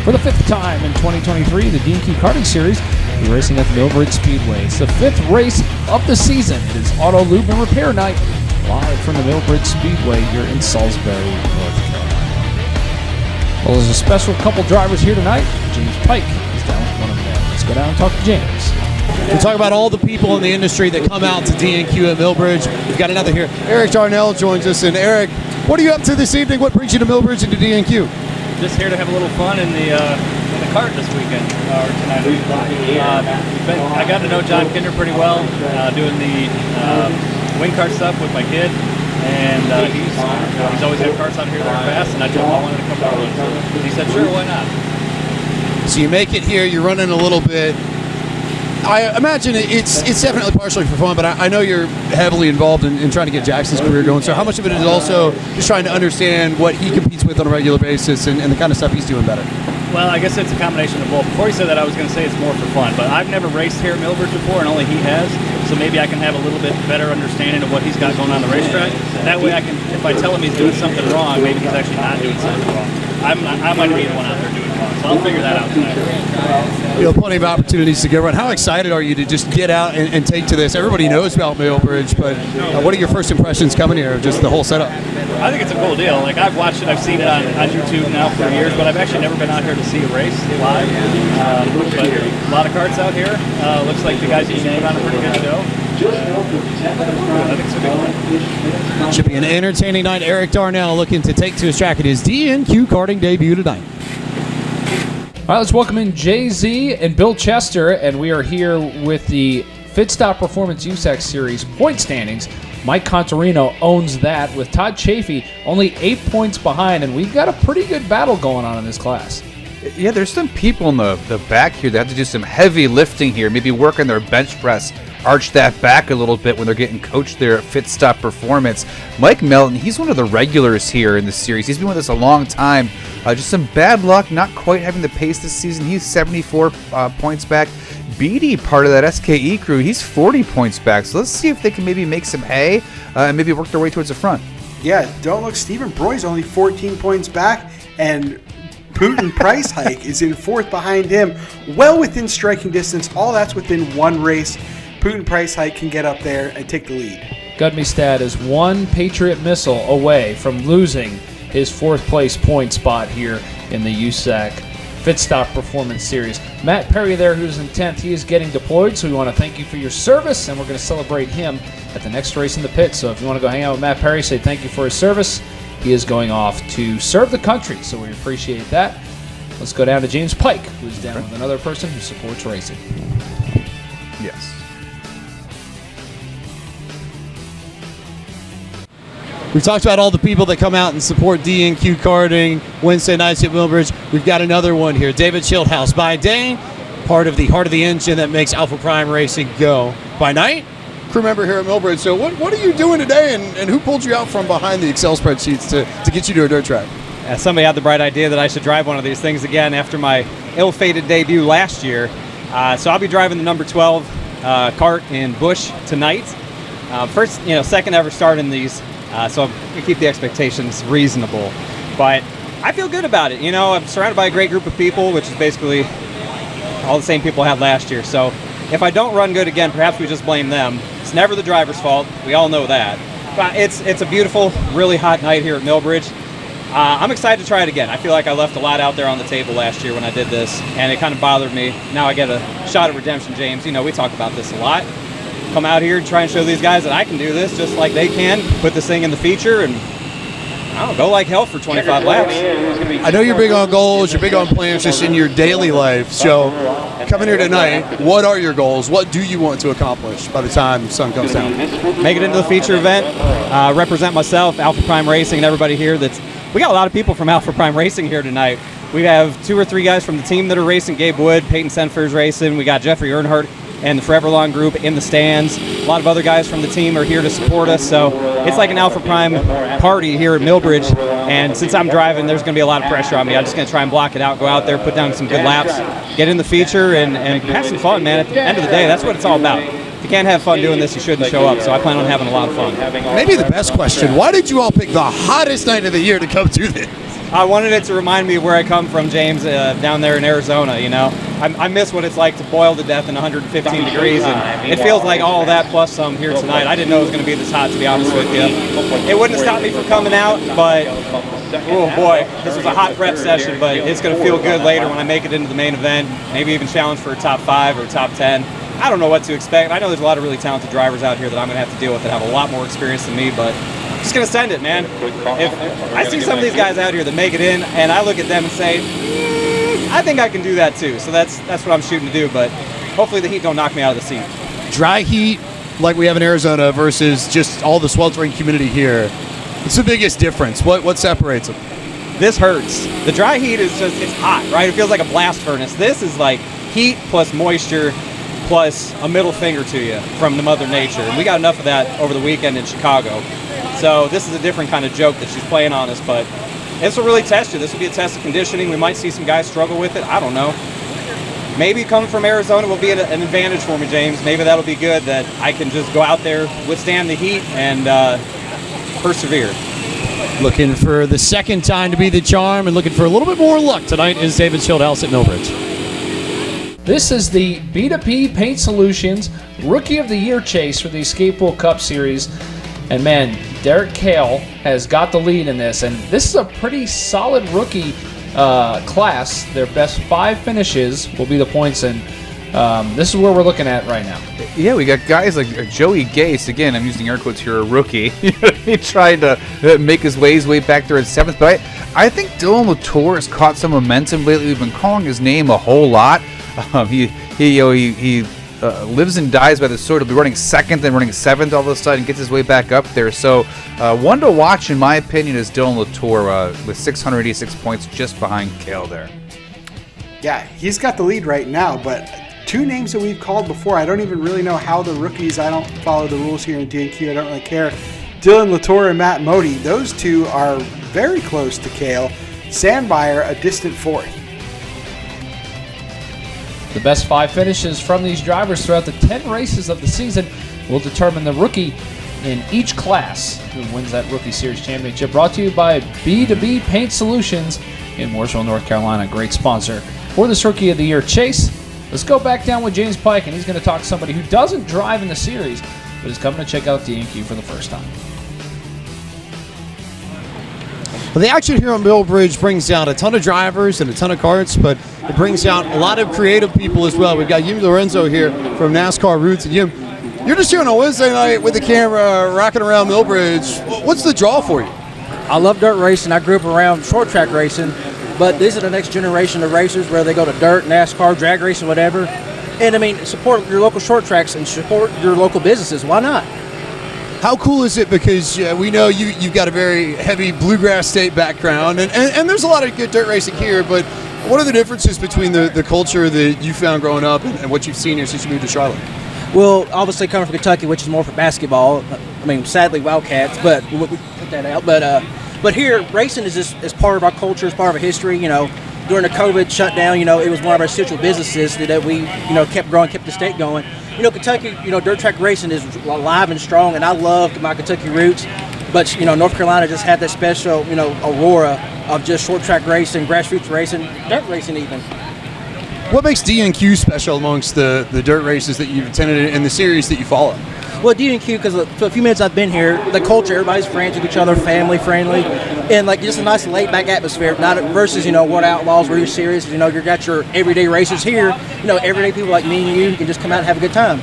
For the fifth time in 2023, the D&Q Karting Series is racing at the Lube Speedway. It's the fifth race of the season. It is Auto Lube and Repair Night, live from the Lube Speedway here in Salisbury, North Carolina. Well, there's a special couple drivers here tonight. James Pike is down with one of them. Let's go down and talk to James. We'll talk about all the people in the industry that come out to D&Q at Millbridge. We've got another here. Eric Darnell joins us. And Eric, what are you up to this evening? What brings you to Millbridge and to D&Q? Just here to have a little fun in the cart this weekend, or tonight. I got to know John Kinder pretty well, doing the wing cart stuff with my kid, and he's always had carts out here that are fast, and I told him I wanted to come to one. So he said, sure, why not? So you make it here, you're running a little bit. I imagine it's definitely partially for fun, but I know you're heavily involved in trying to get Jackson's career going. So how much of it is also just trying to understand what he competes with on a regular basis and the kind of stuff he's doing better? Well, I guess it's a combination of both. Before you said that, I was going to say it's more for fun, but I've never raced here at Millbridge before, and only he has. So maybe I can have a little bit better understanding of what he's got going on the racetrack. That way I can, if I tell him he's doing something wrong, maybe he's actually not doing something wrong. I might be the one out there doing it wrong, so I'll figure that out tonight. You know, plenty of opportunities to go run. How excited are you to just get out and take to this? Everybody knows about Millbridge, but what are your first impressions coming here, just the whole setup? I think it's a cool deal. Like, I've watched it, I've seen it on YouTube now for years, but I've actually never been out here to see a race live. But a lot of carts out here. Looks like the guys usually put on a pretty good show. I think it's a good one. Should be an entertaining night. Eric Darnell looking to take to his track at his D&Q karting debut tonight. All right, let's welcome in Jay-Z and Bill Chester, and we are here with the Fit Stop Performance USAC Series point standings. Mike Contarino owns that with Todd Chafee only 8 points behind, and we've got a pretty good battle going on in this class. Yeah, there's some people in the back here that have to do some heavy lifting here, maybe work on their bench press, arch that back a little bit when they're getting coached there at Fit Stop Performance. Mike Melton, he's one of the regulars here in the series. He's been with us a long time. Just some bad luck, not quite having the pace this season. He's 74 points back. Beatty, part of that SKE crew, he's 40 points back. So let's see if they can maybe make some hay and maybe work their way towards the front. Yeah, don't look. Stephen Broy's only 14 points back, and Putin Price Hike is in fourth behind him, well within striking distance. All that's within one race. Putin Price Hike can get up there and take the lead. Gudmestad is one Patriot missile away from losing his fourth place point spot here in the USAC Fit Stop Performance Series. Matt Perry there, who's in 10th, he is getting deployed, so we want to thank you for your service, and we're going to celebrate him at the next race in the pit. So if you want to go hang out with Matt Perry, say thank you for his service. He is going off to serve the country, so we appreciate that. Let's go down to James Pike, who's down with another person who supports racing. Yes. We talked about all the people that come out and support D&Q karting Wednesday nights at Millbridge. We've got another one here. David Schildhouse by day, part of the heart of the engine that makes Alpha Prime Racing go. By night, crew member here at Millbridge. So what are you doing today, and who pulled you out from behind the Excel spreadsheets to get you to a dirt track? Somebody had the bright idea that I should drive one of these things again after my ill-fated debut last year. So I'll be driving the number 12 cart in Busch tonight. First, second ever start in these. So we keep the expectations reasonable, but I feel good about it. I'm surrounded by a great group of people, which is basically all the same people I had last year. So if I don't run good again, perhaps we just blame them. It's never the driver's fault. We all know that. But it's a beautiful, really hot night here at Millbridge. I'm excited to try it again. I feel like I left a lot out there on the table last year when I did this, and it kind of bothered me. Now I get a shot at redemption, James. We talk about this a lot. Come out here and try and show these guys that I can do this just like they can. Put this thing in the feature and go like hell for 25 laps. I know you're big on goals, you're big on plans just in your daily life. So coming here tonight, what are your goals? What do you want to accomplish by the time the sun comes down? Make it into the feature event, represent myself, Alpha Prime Racing, and everybody here. We got a lot of people from Alpha Prime Racing here tonight. We have 2 or 3 guys from the team that are racing. Gabe Wood, Peyton Senfer's racing. We got Jeffrey Earnhardt and the Forever Long group in the stands. A lot of other guys from the team are here to support us, so it's like an Alpha Prime party here at Millbridge, and since I'm driving, there's going to be a lot of pressure on me. I'm just going to try and block it out, go out there, put down some good laps, get in the feature, and have some fun, man. At the end of the day, that's what it's all about. If you can't have fun doing this, you shouldn't show up, so I plan on having a lot of fun. Maybe the best question, why did you all pick the hottest night of the year to come do this? I wanted it to remind me of where I come from, James, down there in Arizona. You know, I miss what it's like to boil to death in 115 degrees, and it feels like all that plus some here tonight. I didn't know it was going to be this hot, to be honest with you. It wouldn't have stopped me from coming out, but oh boy, this was a hot prep session, but it's going to feel good later when I make it into the main event, maybe even challenge for a top 5 or top 10. I don't know what to expect. I know there's a lot of really talented drivers out here that I'm going to have to deal with that have a lot more experience than me, but I'm just going to send it, man. If I see some of these guys out here that make it in, and I look at them and say, I think I can do that too. So that's what I'm shooting to do, but hopefully the heat don't knock me out of the seat. Dry heat like we have in Arizona versus just all the sweltering humidity here. What's the biggest difference? What separates them? This hurts. The dry heat is just, it's hot, right? It feels like a blast furnace. This is like heat plus moisture plus a middle finger to you from the Mother Nature. And we got enough of that over the weekend in Chicago. So this is a different kind of joke that she's playing on us, but this will really test you. This will be a test of conditioning. We might see some guys struggle with it. I don't know. Maybe coming from Arizona will be an advantage for me, James. Maybe that'll be good that I can just go out there, withstand the heat, and persevere. Looking for the second time to be the charm and looking for a little bit more luck tonight is David Schildhouse at Millbridge. This is the B2P Paint Solutions Rookie of the Year chase for the Escape World Cup Series. And man, Derek Kale has got the lead in this. And this is a pretty solid rookie class. Their best 5 finishes will be the points. And this is where we're looking at right now. Yeah, we got guys like Joey Gase. Again, I'm using air quotes here, a rookie. He tried to make his way back there in 7th. But I think Dylan Latour has caught some momentum lately. We've been calling his name a whole lot. He lives and dies by the sword. He'll be running 2nd, then running 7th all of a sudden, gets his way back up there. So one to watch, in my opinion, is Dylan Latour with 686 points just behind Kale there. Yeah, he's got the lead right now, but 2 names that we've called before, I don't even really know how the rookies, I don't follow the rules here in DNQ, I don't really care. Dylan Latour and Matt Modi, those 2 are very close to Kale. Sandmeyer, a distant 4th. The best 5 finishes from these drivers throughout the 10 races of the season will determine the rookie in each class who wins that Rookie Series Championship. Brought to you by B2B Paint Solutions in Mooresville, North Carolina. Great sponsor for this Rookie of the Year chase. Let's go back down with James Pike, and he's going to talk to somebody who doesn't drive in the series, but is coming to check out DNQ for the first time. Well, the action here on Millbridge brings out a ton of drivers and a ton of karts, but it brings out a lot of creative people as well. We've got Yim Lorenzo here from NASCAR Roots. And Yim, you're just here on a Wednesday night with the camera rocking around Millbridge. What's the draw for you? I love dirt racing. I grew up around short track racing, but these are the next generation of racers where they go to dirt, NASCAR, drag racing, whatever. And I mean, support your local short tracks and support your local businesses. Why not? How cool is it? Because we know you've got a very heavy bluegrass state background, and there's a lot of good dirt racing here, but what are the differences between the culture that you found growing up and what you've seen here since you moved to Charlotte? Well, obviously coming from Kentucky, which is more for basketball. I mean, sadly, Wildcats, but we put that out. But here, racing is just part of our culture, it's part of our history. You know, during the COVID shutdown, you know, it was one of our essential businesses that we, you know, kept growing, kept the state going. You know, Kentucky, you know, dirt track racing is alive and strong, and I love my Kentucky roots. But, you know, North Carolina just had that special, you know, aurora of just short track racing, grassroots racing, dirt racing even. What makes DNQ special amongst the dirt races that you've attended in the series that you follow? Well, DNQ, because for a few minutes I've been here, the culture, everybody's friends with each other, family friendly, and like just a nice laid back atmosphere. Not versus, you know, World Outlaws where you're serious. You know, you got your everyday racers here. You know, everyday people like me and you can just come out and have a good time.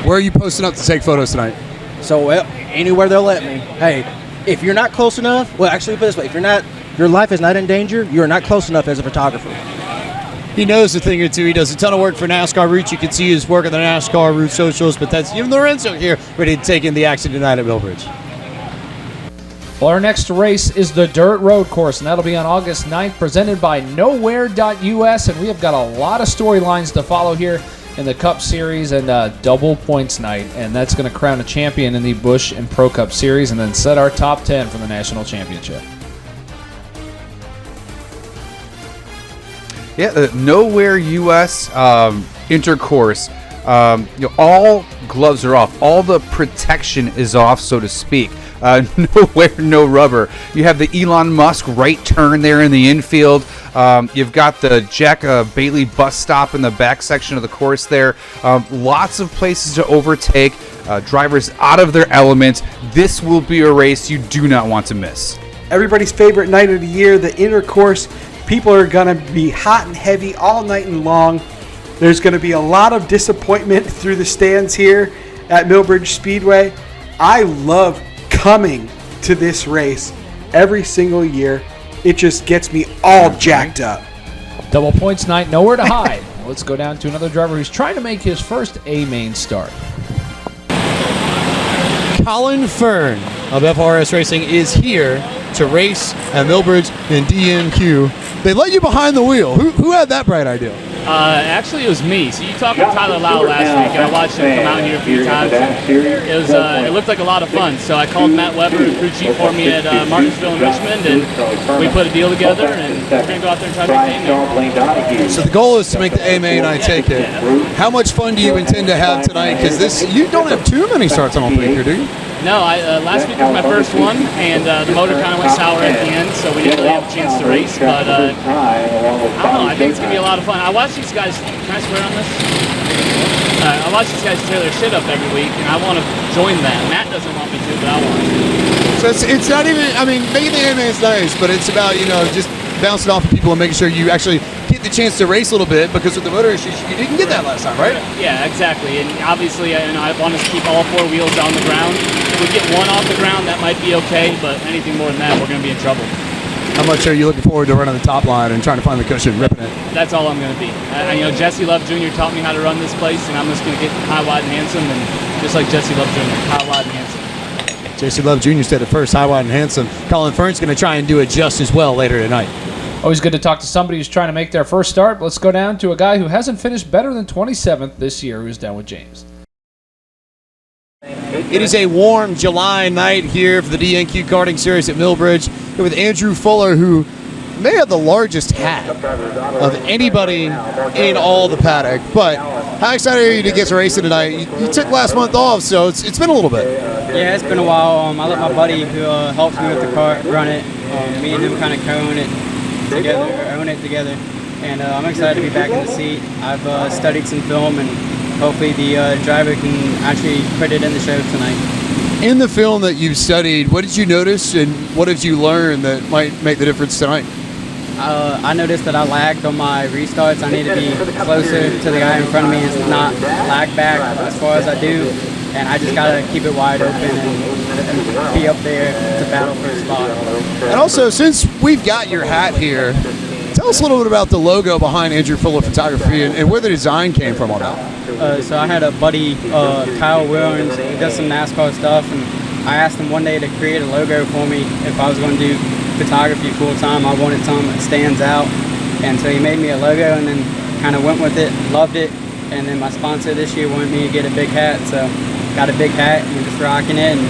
Where are you posting up to take photos tonight? So, well, anywhere they'll let me. Hey, if you're not close enough, well, actually put it this way: if you're not, your life is not in danger, you're not close enough as a photographer. He knows a thing or two. He does a ton of work for NASCAR Roots. You can see his work on the NASCAR Roots socials, but that's Yim Lorenzo here, ready to take in the action tonight at Millbridge. Well, our next race is the Dirt Road Course, and that'll be on August 9th, presented by Nowhere.us, and we have got a lot of storylines to follow here in the Cup Series and double points night, and that's going to crown a champion in the Busch and Pro Cup Series and then set our top 10 for the National Championship. Yeah, the Nowhere US Intercourse. all gloves are off. All the protection is off, so to speak. Nowhere, no rubber. You have the Elon Musk right turn there in the infield. You've got the Jack Bailey bus stop in the back section of the course there. Lots of places to overtake. Drivers out of their element. This will be a race you do not want to miss. Everybody's favorite night of the year, the intercourse. People are going to be hot and heavy all night and long. There's going to be a lot of disappointment through the stands here at Millbridge Speedway. I love coming to this race every single year. It just gets me all jacked up. Double points night, nowhere to hide. Let's go down to another driver who's trying to make his first A-main start. Colin Fern of FRS Racing is here to race at Millbridge in DNQ. They let you behind the wheel. Who had that bright idea? Actually, it was me. So you talked with Tyler Lau last week, and I watched him come out here a few times. It looked like a lot of fun. So I called Matt Weber, who crew chief for me at Martinsville and Richmond, and we put a deal together, and we're going to go out there and try to make the A-main. So the goal is to make the A-main, I take it. How much fun do you intend to have tonight? Because you don't have too many starts, I don't think, here, do you? No, last week was my first one, and the motor kind of went sour at the end, so we didn't really have a chance to race. But I don't know. I think it's gonna be a lot of fun. I watch these guys. Can I swear on this? I watch these guys tear their shit up every week, and I want to join that. Matt doesn't want me to, but I want to. So it's not even. I mean, making the A-main is nice, but it's about just bouncing off of people and making sure you actually get the chance to race a little bit, because with the motor issues, you didn't get that last time, right? Yeah, exactly. And obviously, I want us to keep all four wheels on the ground. If we get one off the ground, that might be okay, but anything more than that, we're going to be in trouble. How much are you looking forward to running the top line and trying to find the cushion, ripping it? That's all I'm going to be. Jesse Love Jr. taught me how to run this place, and I'm just going to get high, wide, and handsome, and just like Jesse Love Jr., high, wide, and handsome. Jesse Love Jr. said it first, high, wide, and handsome. Colin Fern's going to try and do it just as well later tonight. Always good to talk to somebody who's trying to make their first start. Let's go down to a guy who hasn't finished better than 27th this year, who's down with James. It is a warm July night here for the DNQ karting series at Millbridge. Here with Andrew Fuller, who may have the largest hat of anybody in all the paddock. But how excited are you to get to racing tonight? You took last month off, so it's been a little bit. Yeah, it's been a while. I let my buddy who helps me with the car run it. Me and him kind of co-own it together, and I'm excited to be back in the seat. I've studied some film, and hopefully the driver can actually put it in the show tonight. In the film that you've studied, what did you notice, and what did you learn that might make the difference tonight? I noticed that I lagged on my restarts. I need to be closer to the guy in front of me and not lag back as far as I do, and I just gotta keep it wide open and be up there to battle for a spot. And also, since we've got your hat here, tell us a little bit about the logo behind Andrew Fuller Photography and where the design came from on that. So I had a buddy, Kyle Williams, he does some NASCAR stuff, and I asked him one day to create a logo for me if I was going to do photography full time. I wanted something that stands out, and so he made me a logo, and then kind of went with it, loved it, and then my sponsor this year wanted me to get a big hat, so got a big hat, and we're just rocking it, and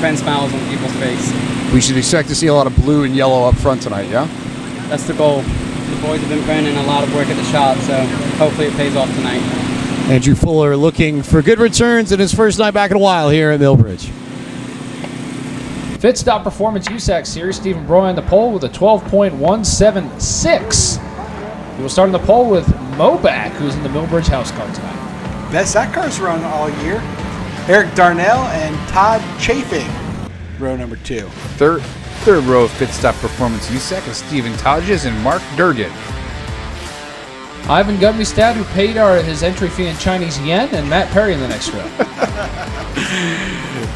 putting smiles on people's face. We should expect to see a lot of blue and yellow up front tonight, yeah? That's the goal. The boys have been putting in a lot of work at the shop, so hopefully it pays off tonight. Andrew Fuller looking for good returns in his first night back in a while here at Millbridge. Pit Stop Performance USAC Series, Stephen Broy on the pole with a 12.176. We will start on the pole with Moback, who's in the Millbridge House Car tonight. Best that car's run all year. Eric Darnell and Todd Chafing, row number 2. Third row of Pit Stop Performance USAC is Steven Todges and Mark Durgan. Ivan Gumnystad, who paid his entry fee in Chinese yen, and Matt Perry in the next row.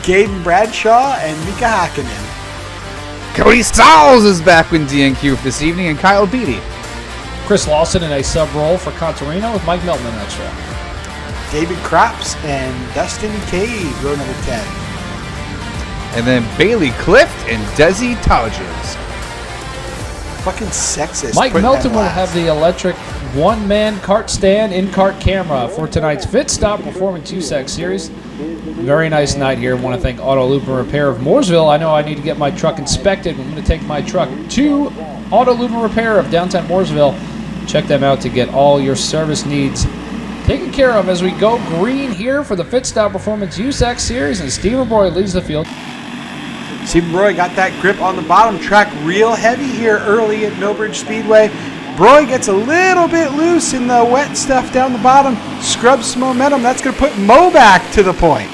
Gaden Bradshaw and Mika Hakkinen. Cody Sauls is back with DNQ this evening, and Kyle Beatty. Chris Lawson in a sub role for Contarino with Mike Melton in the next row. David Crops and Dustin Cade, row number 10. And then Bailey Clift and Desi Todges. Fucking sexist. Mike putting Melton that will last. have the electric one-man kart stand in-kart camera for tonight's Pit Stop Performance USAC Series. Very nice night here. I want to thank Auto Lube and Repair of Mooresville. I know I need to get my truck inspected. I'm going to take my truck to Auto Lube and Repair of downtown Mooresville. Check them out to get all your service needs taken care of as we go green here for the Fit Stop Performance USAC Series, and Stephen Broy leads the field. Stephen Broy got that grip on the bottom track real heavy here early at Millbridge Speedway. Broy gets a little bit loose in the wet stuff down the bottom, scrubs some momentum. That's going to put Mo back to the point.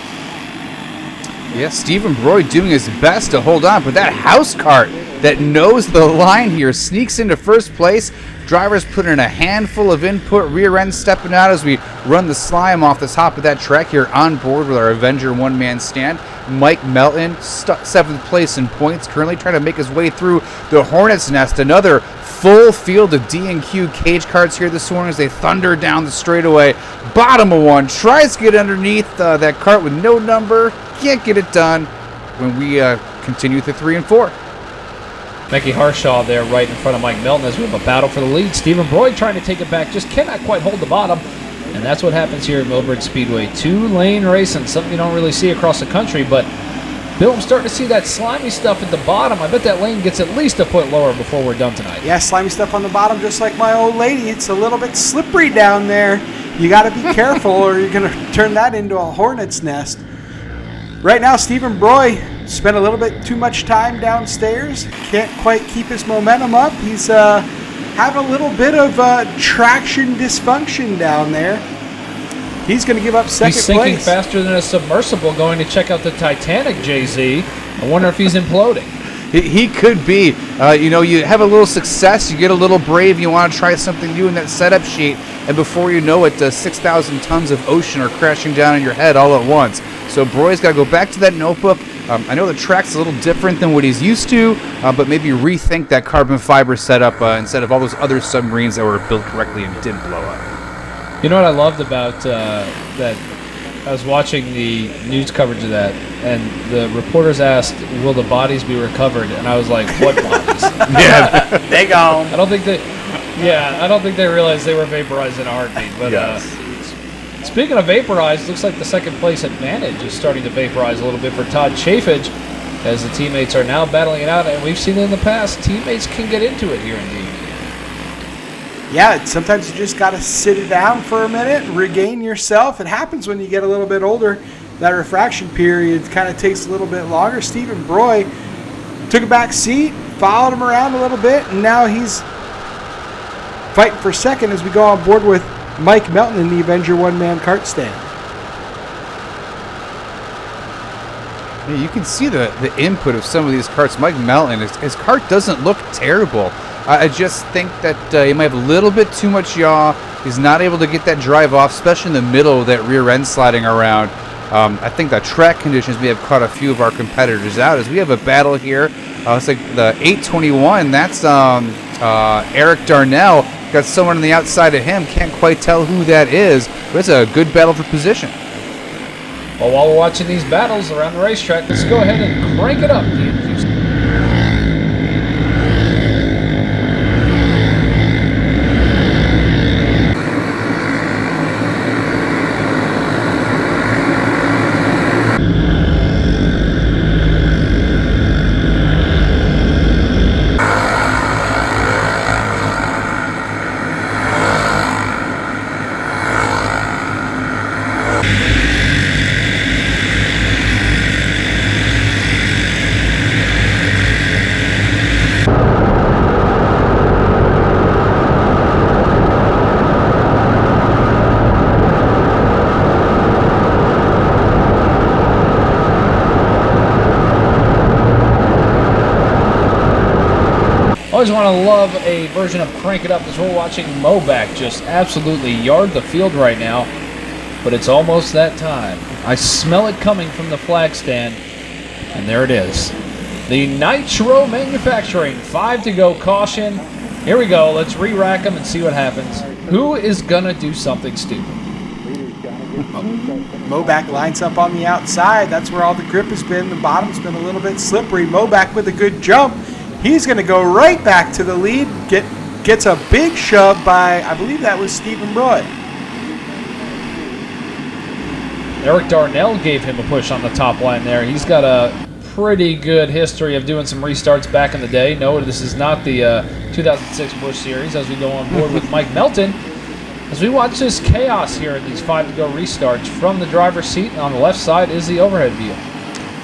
Yeah, Stephen Broy doing his best to hold on, but that house cart that knows the line here sneaks into first place. Drivers put in a handful of input, rear end stepping out as we run the slime off the top of that track here on board with our Avenger one-man stand. Mike Melton, 7th place in points, currently trying to make his way through the Hornet's Nest. Another full field of D&Q cage carts here this morning as they thunder down the straightaway. Bottom of one, tries to get underneath that cart with no number, can't get it done when we continue to 3 and 4. Mickey Harshaw there right in front of Mike Melton as we have a battle for the lead. Stephen Broy trying to take it back, just cannot quite hold the bottom. And that's what happens here at Millbridge Speedway. 2-lane racing, something you don't really see across the country. But, Bill, I'm starting to see that slimy stuff at the bottom. I bet that lane gets at least a foot lower before we're done tonight. Yeah, slimy stuff on the bottom, just like my old lady. It's a little bit slippery down there. You got to be careful or you're going to turn that into a hornet's nest. Right now, Stephen Broy spent a little bit too much time downstairs. Can't quite keep his momentum up. He's having a little bit of traction dysfunction down there. He's going to give up second place. He's sinking faster than a submersible going to check out the Titanic, JZ. I wonder if he's imploding. He could be. You have a little success, you get a little brave, you want to try something new in that setup sheet, and before you know it, 6,000 tons of ocean are crashing down on your head all at once. So Broy's got to go back to that notebook. I know the track's a little different than what he's used to, but maybe rethink that carbon fiber setup instead of all those other submarines that were built correctly and didn't blow up. You know what I loved about that? I was watching the news coverage of that, and the reporters asked, "Will the bodies be recovered?" And I was like, "What bodies?" Yeah, they gone. I don't think they realized they were vaporized in a heartbeat. But yes. Speaking of vaporized, looks like the second place advantage is starting to vaporize a little bit for Todd Chafage, as the teammates are now battling it out. And we've seen in the past, teammates can get into it here indeed. Yeah, sometimes you just got to sit it down for a minute, regain yourself. It happens when you get a little bit older. That refraction period kind of takes a little bit longer. Stephen Broy took a back seat, followed him around a little bit, and now he's fighting for second as we go on board with Mike Melton in the Avenger one-man kart stand. Yeah, you can see the input of some of these karts. Mike Melton, his kart doesn't look terrible. I just think that he might have a little bit too much yaw. He's not able to get that drive off, especially in the middle of that rear end sliding around. I think the track conditions may have caught a few of our competitors out as we have a battle here. It's like the 821. That's Eric Darnell. Got someone on the outside of him. Can't quite tell who that is, but it's a good battle for position. Well, while we're watching these battles around the racetrack, let's go ahead and crank it up. Always want to love a version of Crank It Up as we're watching Mobac just absolutely yard the field right now. But it's almost that time. I smell it coming from the flag stand. And there it is. The Nitro Manufacturing 5 to go caution. Here we go. Let's re-rack them and see what happens. Who is going to do something stupid? Mobac lines up on the outside. That's where all the grip has been. The bottom's been a little bit slippery. Mobac with a good jump. He's going to go right back to the lead. Gets a big shove by, I believe that was Stephen Broy. Eric Darnell gave him a push on the top line there. He's got a pretty good history of doing some restarts back in the day. No, this is not the 2006 Busch Series as we go on board with Mike Melton. As we watch this chaos here in these 5 to go restarts from the driver's seat, on the left side is the overhead view.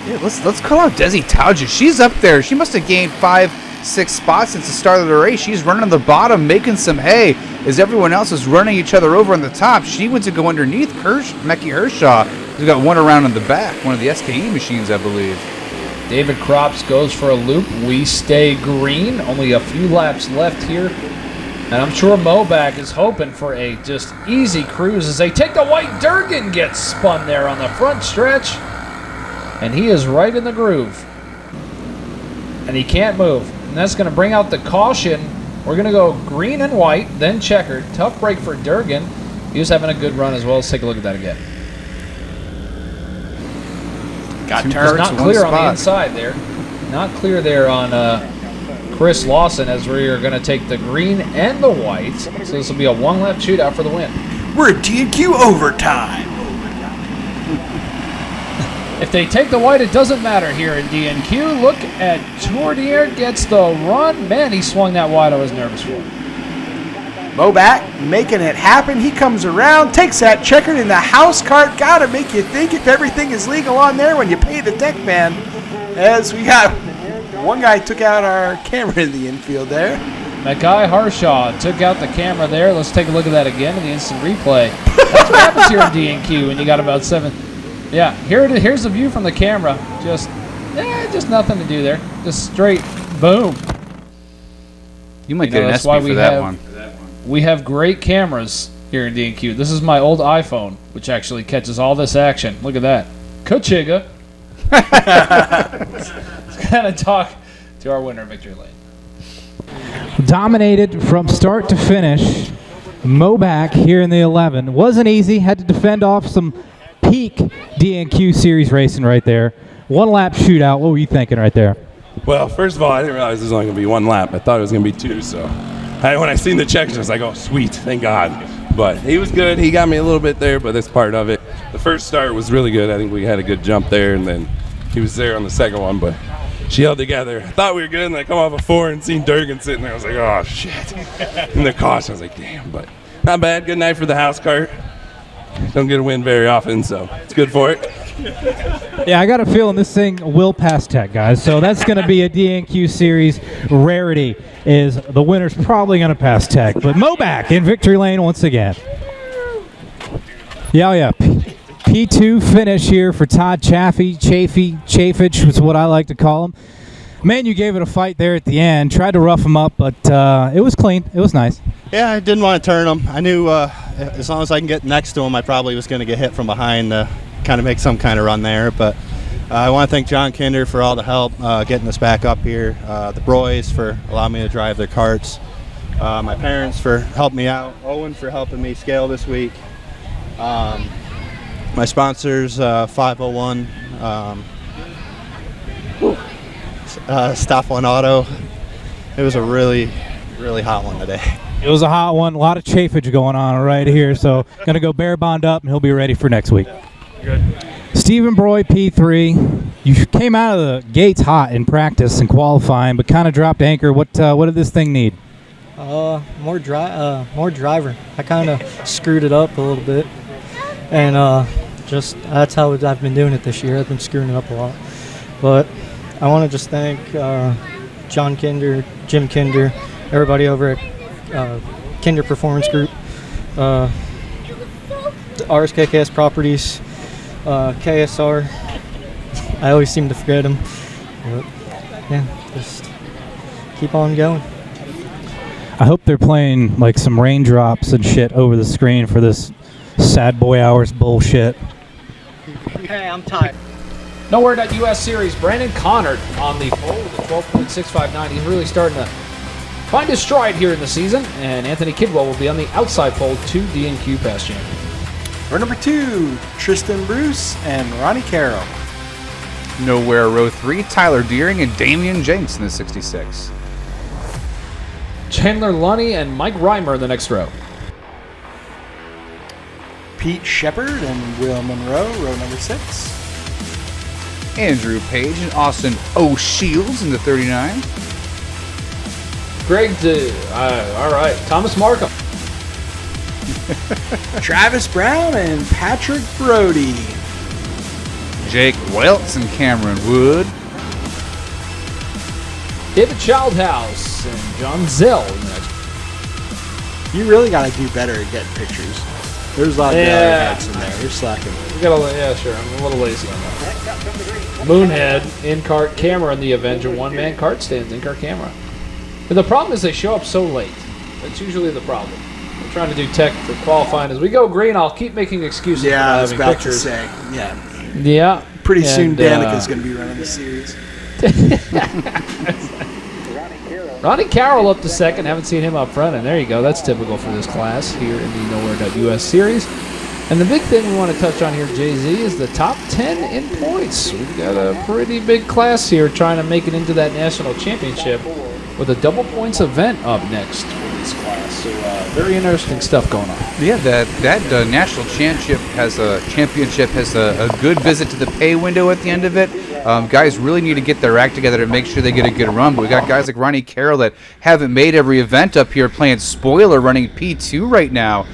Yeah, let's call out Desi Tauja. She's up there. She must have gained 5-6 spots since the start of the race. She's running on the bottom, making some hay as everyone else is running each other over on the top. She went to go underneath Mekhi Hershaw, who's got one around in the back, one of the SKE machines, I believe. David Crops goes for a loop. We stay green. Only a few laps left here. And I'm sure Moback is hoping for a just easy cruise as they take the white. Durgan gets spun there on the front stretch. And he is right in the groove. And he can't move. And that's going to bring out the caution. We're going to go green and white, then checkered. Tough break for Durgan. He was having a good run as well. Let's take a look at that again. Got It's not clear on the inside there. Not clear there on Chris Lawson as we are going to take the green and the white. So this will be a one-lap shootout for the win. We're at D&Q overtime. If they take the white, it doesn't matter here in DNQ. Look at Tournier gets the run. Man, he swung that wide. I was nervous for him. Moback making it happen. He comes around, takes that checkered in the house cart. Gotta make you think if everything is legal on there when you pay the deck man. As we got one guy took out our camera in the infield there. Mekhi Harshaw took out the camera there. Let's take a look at that again in the instant replay. That's what happens here in DNQ when you got about 7. Yeah, here's the view from the camera. Just nothing to do there. Just straight boom. You might get an that's SP why for that one. We have great cameras here in DNQ. This is my old iPhone, which actually catches all this action. Look at that. Kachiga. Let's kind of talk to our winner, Victory Lane. Dominated from start to finish. Moback here in the 11. Wasn't easy. Had to defend off some peak DNQ series racing right there. One lap shootout. What were you thinking right there? Well, first of all, I didn't realize it was only going to be one lap. I thought it was going to be 2, so when I seen the checks, I was like, oh, sweet, thank God. But he was good. He got me a little bit there, but that's part of it. The first start was really good. I think we had a good jump there, and then he was there on the second one, but she held together. I thought we were good, and I come off a 4 and seen Durgan sitting there. I was like, oh, shit. And the caution, I was like, damn, but not bad. Good night for the house cart. Don't get a win very often, so it's good for it. Yeah, I got a feeling this thing will pass tech, guys. So that's going to be a DNQ series rarity. Is the winner's probably going to pass tech, but Moback in victory lane once again. Yeah. P2 finish here for Todd Chafich is what I like to call him. Man, you gave it a fight there at the end. Tried to rough him up, but it was clean. It was nice. Yeah, I didn't want to turn him. I knew as long as I can get next to him, I probably was going to get hit from behind to kind of make some kind of run there. But I want to thank John Kinder for all the help getting us back up here, the Broys for allowing me to drive their carts, my parents for helping me out, Owen for helping me scale this week, my sponsors, 501, Stop One Auto. It was a really, really hot one today. It was a hot one. A lot of chafage going on right here. So going to go bare bond up, and he'll be ready for next week. Good. Stephen Broy, P3. You came out of the gates hot in practice and qualifying, but kind of dropped anchor. What did this thing need? More driver. I kind of screwed it up a little bit, and that's how I've been doing it this year. I've been screwing it up a lot, but I want to just thank John Kinder, Jim Kinder, everybody over at Kinder Performance Group, the RSKKS Properties, KSR. I always seem to forget them. But, yeah, just keep on going. I hope they're playing like some raindrops and shit over the screen for this sad boy hours bullshit. Hey, I'm tired. No word at U.S. Series. Brandon Connard on the pole with a 12.659. He's really starting to find his stride here in the season. And Anthony Kidwell will be on the outside pole, 2 D&Q pass champion. For number 2, Tristan Bruce and Ronnie Carroll. Nowhere, row 3, Tyler Deering and Damian Jenks in the 66. Chandler Lunny and Mike Reimer in the next row. Pete Shepard and Will Monroe, row number 6. Andrew Page and Austin O'Shields in the 39. Greg, all right, Thomas Markham. Travis Brown and Patrick Brody. Jake Welts and Cameron Wood. David Childhouse and John Zell next. You really got to do better at getting pictures. There's a lot of heads in there. You're slacking. Yeah, sure. I'm a little lazy on that. Moonhead, in-cart camera, and the Avenger one-man cart stands, in-cart camera. And the problem is they show up so late. That's usually the problem. We're trying to do tech for qualifying. As we go green, I'll keep making excuses for not I was having about pictures. to say. Yeah. Yeah. Pretty soon Danica's going to be running the series. Ronnie Carroll up to second. Haven't seen him up front, and there you go. That's typical for this class here in the Nowhere.us series. And the big thing we want to touch on here, Jay-Z, is the top 10 in points. We've got a pretty big class here trying to make it into that national championship with a double points event up next for this class. So very interesting stuff going on. Yeah, that national championship has a good visit to the pay window at the end of it. Guys really need to get their act together to make sure they get a good run. But we got guys like Ronnie Carroll that haven't made every event up here playing spoiler, running P2 right now.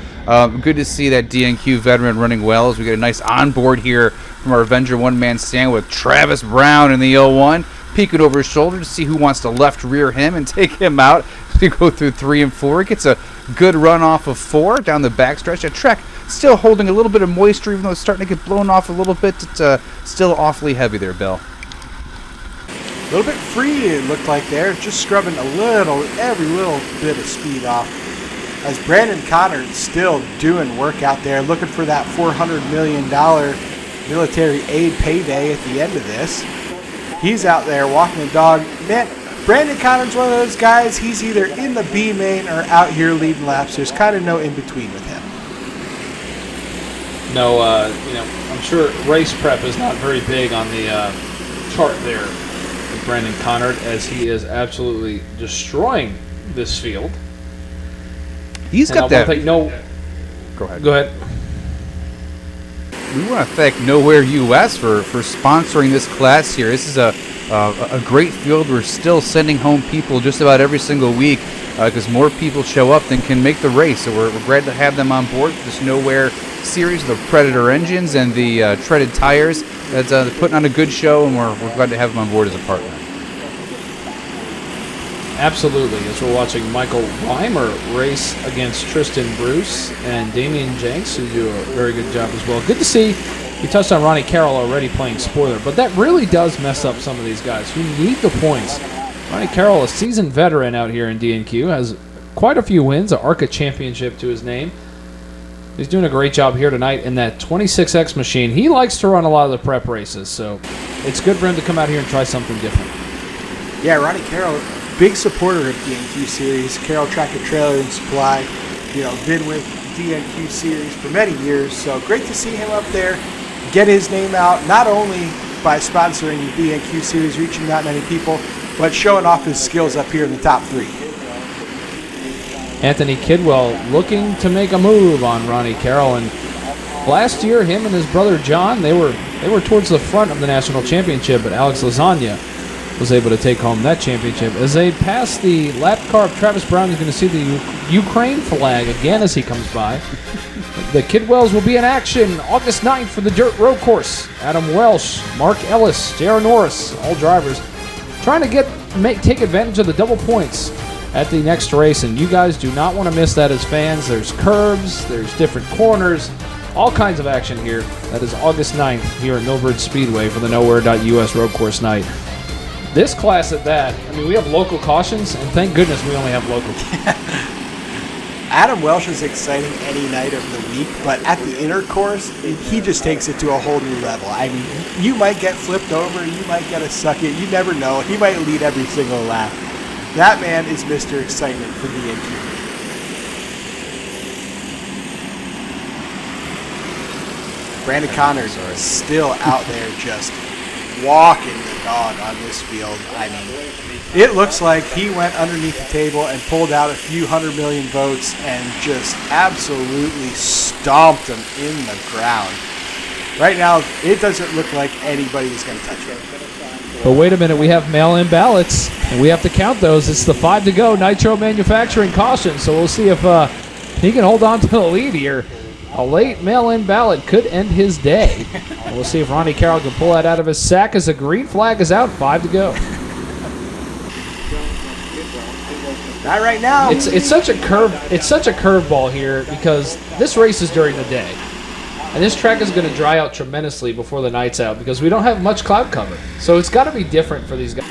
Good to see that DNQ veteran running well as we get a nice onboard here from our Avenger one-man stand with Travis Brown in the 01. Peeking over his shoulder to see who wants to left rear him and take him out as we go through 3 and 4. He gets a good run off of 4 down the backstretch. That Trek still holding a little bit of moisture even though it's starting to get blown off a little bit. It's still awfully heavy there, Bill. A little bit free it looked like there. Just scrubbing every little bit of speed off. As Brandon Connard still doing work out there, looking for that $400 million military aid payday at the end of this. He's out there walking the dog. Man, Brandon Connard's one of those guys. He's either in the B main or out here leading laps. There's kind of no in between with him. No, I'm sure race prep is not very big on the chart there with Brandon Connard, as he is absolutely destroying this field. He's got that. Go ahead. We want to thank Nowhere US for sponsoring this class here. This is a great field. We're still sending home people just about every single week because more people show up than can make the race. So we're glad to have them on board for this Nowhere series, the Predator engines and the treaded tires. That's putting on a good show, and we're glad to have them on board as a partner. Absolutely, as we're watching Michael Weimer race against Tristan Bruce and Damian Jenks, who do a very good job as well. Good to see. We touched on Ronnie Carroll already playing spoiler, but that really does mess up some of these guys who need the points. Ronnie Carroll, a seasoned veteran out here in DNQ, has quite a few wins, an ARCA championship to his name. He's doing a great job here tonight in that 26X machine. He likes to run a lot of the prep races, so it's good for him to come out here and try something different. Yeah, Ronnie Carroll, big supporter of DNQ Series. Carroll Tractor Trailer and Supply, been with DNQ Series for many years. So great to see him up there, get his name out, not only by sponsoring the DNQ Series, reaching that many people, but showing off his skills up here in the top 3. Anthony Kidwell looking to make a move on Ronnie Carroll, and last year him and his brother John, they were towards the front of the national championship, but Alex Lasagna was able to take home that championship. As they pass the lap car, Travis Brown is going to see the Ukraine flag again as he comes by. The Kidwells will be in action August 9th for the dirt road course. Adam Welsh, Mark Ellis, J.R. Norris, all drivers trying to take advantage of the double points at the next race, and you guys do not want to miss that as fans. There's curbs, there's different corners, all kinds of action here. That is August 9th here at Millbridge Speedway for the Nowhere.us road course night. This class at that, we have local cautions, and thank goodness we only have local. Adam Welsh is exciting any night of the week, but at the inner course, he just takes it to a whole new level. You might get flipped over, you might get a suck it, you never know. He might lead every single lap. That man is Mr. Excitement for DNQ. Brandon Connors is still out there just walking the dog on this field. It looks like he went underneath the table and pulled out a few 100 million votes and just absolutely stomped them in the ground. Right now, it doesn't look like anybody is going to touch him. But wait a minute, we have mail-in ballots, and we have to count those. It's the 5 to go Nitro Manufacturing caution, so we'll see if he can hold on to the lead here. A late mail-in ballot could end his day. We'll see if Ronnie Carroll can pull that out of his sack as the green flag is out. 5 to go. Not right now. It's such a curveball here because this race is during the day. And this track is going to dry out tremendously before the night's out because we don't have much cloud cover. So it's got to be different for these guys.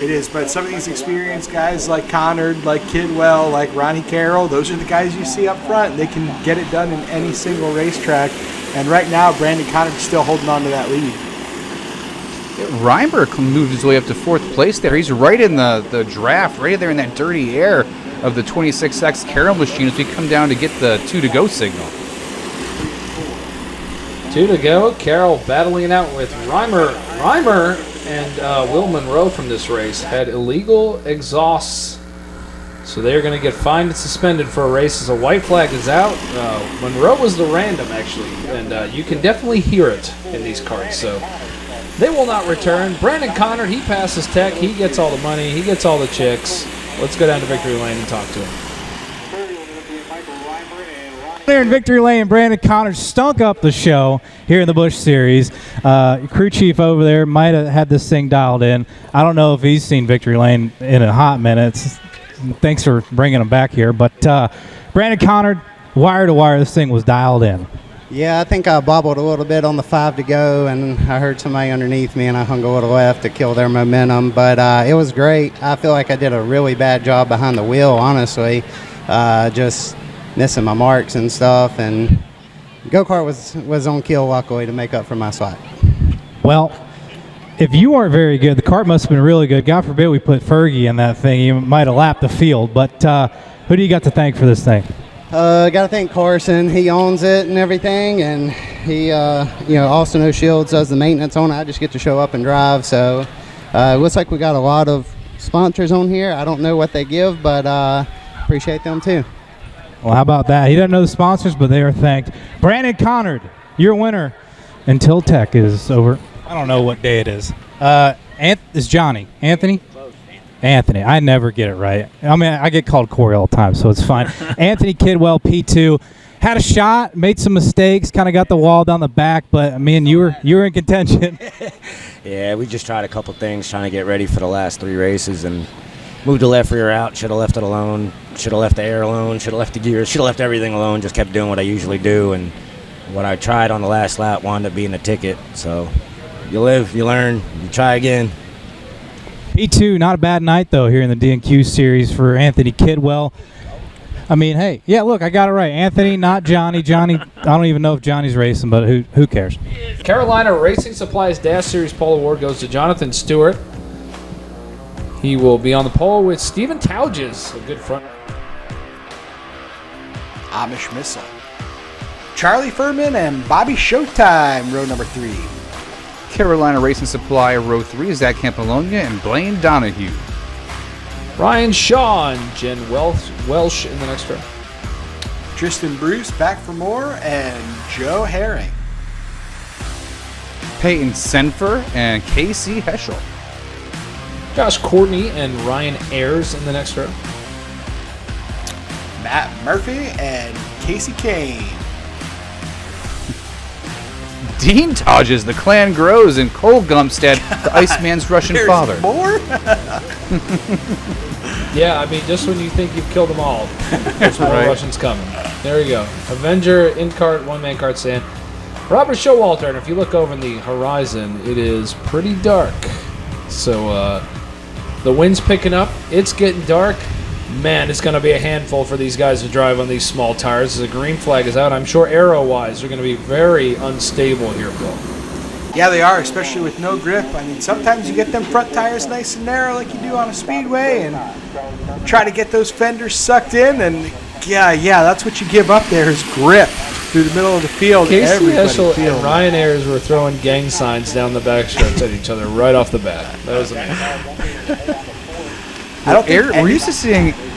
It is, but some of these experienced guys like Connard, like Kidwell, like Ronnie Carroll, those are the guys you see up front. They can get it done in any single racetrack. And right now, Brandon Connard's still holding on to that lead. Reimer moved his way up to 4th place there. He's right in the draft, right there in that dirty air of the 26X Carroll machine as we come down to get the 2 to go signal. 2 to go. Carroll battling it out with Reimer. Reimer and Will Monroe from this race had illegal exhausts. So they're going to get fined and suspended for a race as a white flag is out. Monroe was the random, actually, and you can definitely hear it in these carts. So they will not return. Brandon Connard, he passes tech. He gets all the money. He gets all the chicks. Let's go down to Victory Lane and talk to him. There in Victory Lane, Brandon Connors stunk up the show here in the Busch Series. Crew chief over there might have had this thing dialed in. I don't know if he's seen Victory Lane in a hot minute. Thanks for bringing him back here. But Brandon Connard, wire to wire, this thing was dialed in. Yeah, I think I bobbled a little bit on the 5 to go, and I heard somebody underneath me, and I hung a little left to kill their momentum. But it was great. I feel like I did a really bad job behind the wheel, honestly. Just missing my marks and stuff, and go-kart was on kill, luckily, to make up for my slack. Well, if you aren't very good, the kart must have been really good. God forbid we put Fergie in that thing. He might have lapped the field. But who do you got to thank for this thing? Got to thank Carson. He owns it and everything, and he, Austin O'Shields does the maintenance on it. I just get to show up and drive. So it looks like we got a lot of sponsors on here. I don't know what they give, but appreciate them too. Well, how about that? He doesn't know the sponsors, but they are thanked. Brandon Connard, your winner until Tech is over. I don't know what day it is. It's Johnny. Anthony? Anthony. I never get it right. I mean, I get called Corey all the time, so it's fine. Anthony Kidwell, P2. Had a shot, made some mistakes, kind of got the wall down the back, but, I mean, you were in contention. Yeah, we just tried a couple things trying to get ready for the last 3 races and moved the left rear out, should have left it alone, should have left the air alone, should have left the gears, should have left everything alone, just kept doing what I usually do, and what I tried on the last lap wound up being a ticket. So you live, you learn, you try again. P2, not a bad night, though, here in the D&Q series for Anthony Kidwell. I mean, hey, yeah, look, I got it right. Anthony, not Johnny. Johnny, I don't even know if Johnny's racing, but who cares? Carolina Racing Supplies Dash Series pole award goes to Jonathan Stewart. He will be on the pole with Steven Tauges, a good front. Amish Missile. Charlie Furman and Bobby Showtime, row number 3. Carolina Racing Supply, row 3, Zach Campolonia and Blaine Donahue. Ryan Shaw and Jen Welsh in the next row. Tristan Bruce back for more, and Joe Herring. Peyton Senfer and Casey Heschel. Josh Courtney and Ryan Ayers in the next row. Matt Murphy and Casey Kane. Dean Todges, the clan grows, and Cole Gumstead, the Iceman's Russian father. More? Yeah, I mean, just when you think you've killed them all, there's more Russians coming. There you go. Avenger, in-cart, one-man cart stand. Robert Showalter, and if you look over in the horizon, it is pretty dark. So the wind's picking up. It's getting dark. Man, it's going to be a handful for these guys to drive on these small tires. The green flag is out. I'm sure aero-wise, they're going to be very unstable here, Bill. Yeah, they are, especially with no grip. I mean, sometimes you get them front tires nice and narrow like you do on a speedway and try to get those fenders sucked in, and yeah, that's what you give up there is grip through the middle of the field. Casey Heschel and Ryan Ayers were throwing gang signs down the backstretch at each other right off the bat. That was amazing.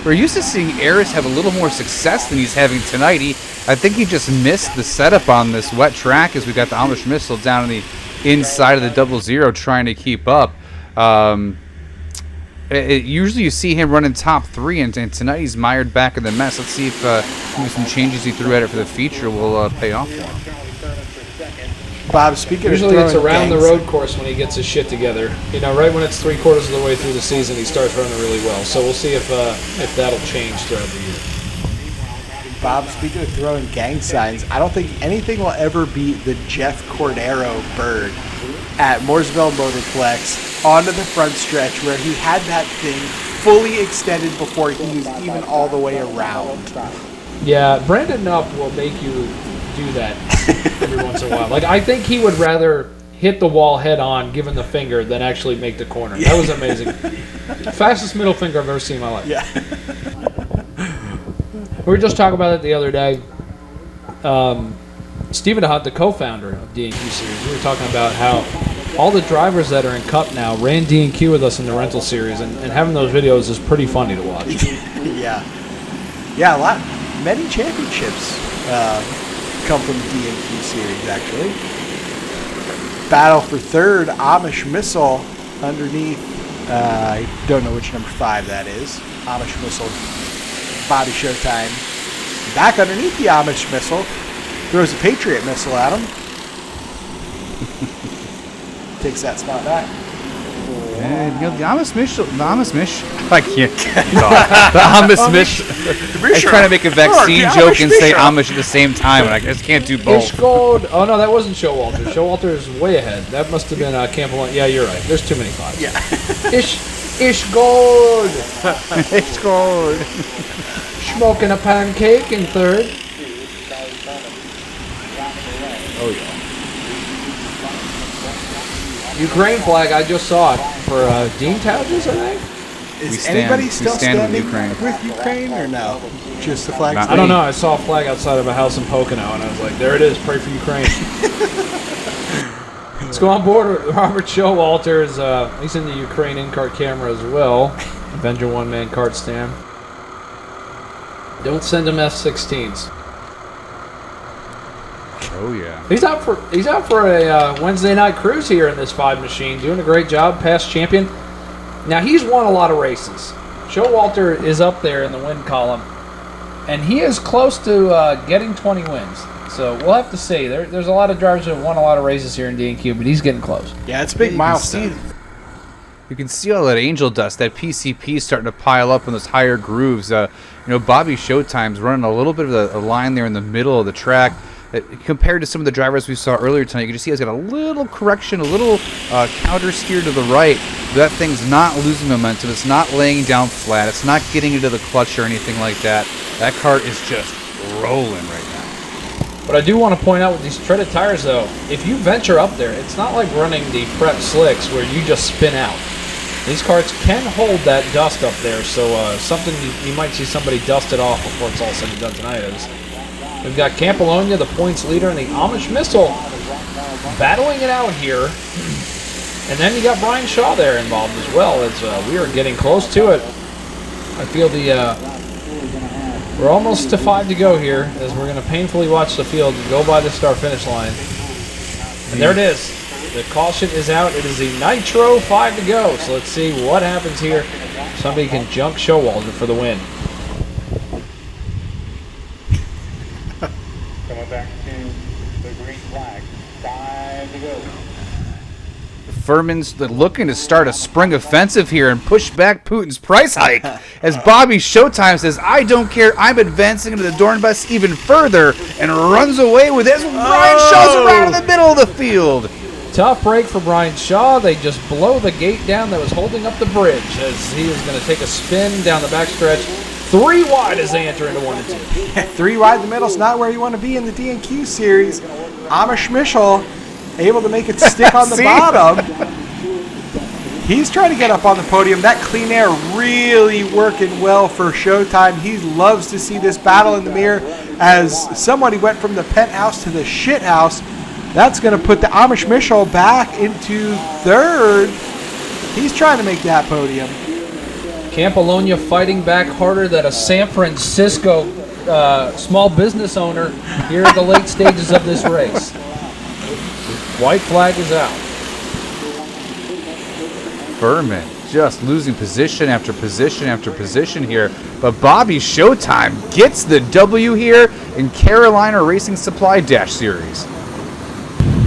We're used to seeing Ayers have a little more success than he's having tonight. I think he just missed the setup on this wet track as we got the Amish Missile down on the inside of the 00 trying to keep up. Usually you see him running top 3, and tonight he's mired back in the mess. Let's see if maybe some changes he threw at it for the future will pay off for him. Bob, speaking Usually of it's around the road course when he gets his shit together. You know, right when it's 3/4 of the way through the season, he starts running really well. So we'll see if that'll change throughout the year. Bob, speaking of throwing gang signs, I don't think anything will ever beat the Jeff Cordero bird at Mooresville Motorplex onto the front stretch where he had that thing fully extended before he was even all the way around. Yeah, Brandon Nupp will make you do that every once in a while. Like, I think he would rather hit the wall head on, given the finger, than actually make the corner. That was amazing. Fastest middle finger I've ever seen in my life. Yeah. We were just talking about it the other day. Stephen Hunt, the co-founder of D&Q Series, we were talking about how all the drivers that are in Cup now ran D&Q with us in the rental series, and having those videos is pretty funny to watch. Yeah. Yeah, many championships come from the D&Q Series, actually. Battle for third, Amish Missile underneath, I don't know which number 5 that is. Amish Missile, Bobby Showtime. Back underneath the Amish Missile, throws a Patriot Missile at him. Takes that spot back. And you know, the Amish I can't. The Amish I'm trying to make a vaccine joke and say Amish at the same time, and I just can't do both. Ishgold. Oh, no, that wasn't Showalter. Showalter is way ahead. That must have been Campbell. Yeah, you're right. There's too many 5s. Yeah. Ishgold. Ishgold. Smoking a pancake in third. Oh, yeah. Ukraine flag, I just saw it for Dean Towges, I think. Is anybody still standing with Ukraine or no? Just the flag? I don't know. I saw a flag outside of a house in Pocono, and I was like, there it is. Pray for Ukraine. Let's go on board with Robert Showalter. He's in the Ukraine in-cart camera as well. Avenger one-man cart stand. Don't send him F-16s. Oh yeah. He's out for a Wednesday night cruise here in this 5 machine, doing a great job, past champion. Now he's won a lot of races. Showalter is up there in the win column, and he is close to getting 20 wins. So we'll have to see. There's a lot of drivers that have won a lot of races here in D&Q, but he's getting close. Yeah, it's a big milestone. You can see all that angel dust, that PCP starting to pile up in those higher grooves. Bobby Showtime's running a little bit of a line there in the middle of the track. Compared to some of the drivers we saw earlier tonight, you can just see he's got a little correction, a little counter steer to the right. That thing's not losing momentum. It's not laying down flat. It's not getting into the clutch or anything like that. That cart is just rolling right now. But I do want to point out with these treaded tires, though, if you venture up there, it's not like running the prep slicks where you just spin out. These carts can hold that dust up there, so something you might see somebody dust it off before it's all said and done tonight is. We've got Campolonia, the points leader, and the Amish Missile battling it out here. And then you got Brian Shaw there involved as well, as we are getting close to it. I feel we're almost to 5 to go here, as we're going to painfully watch the field go by the start-finish line. And there it is. The caution is out. It is a Nitro 5 to go. So let's see what happens here. Somebody can junk Showalter for the win. Coming back to the green flag. 5 to go. Furman's looking to start a spring offensive here and push back Putin's price hike. As Bobby Showtime says, I don't care, I'm advancing into the Dornbus even further, and runs away with it. Brian Shaw's around in the middle of the field. Tough break for Brian Shaw. They just blow the gate down that was holding up the bridge as he is going to take a spin down the backstretch. 3 wide as they enter into 1 and 2. 3 wide in the middle is not where you want to be in the D&Q series. Amish Michel able to make it stick on the bottom. He's trying to get up on the podium. That clean air really working well for Showtime. He loves to see this battle in the mirror. As somebody went from the penthouse to the shit house, that's going to put the Amish Michel back into 3rd. He's trying to make that podium. Campolonia fighting back harder than a San Francisco small business owner here at the late stages of this race. White flag is out. Furman just losing position after position after position here. But Bobby Showtime gets the W here in Carolina Racing Supply Dash Series.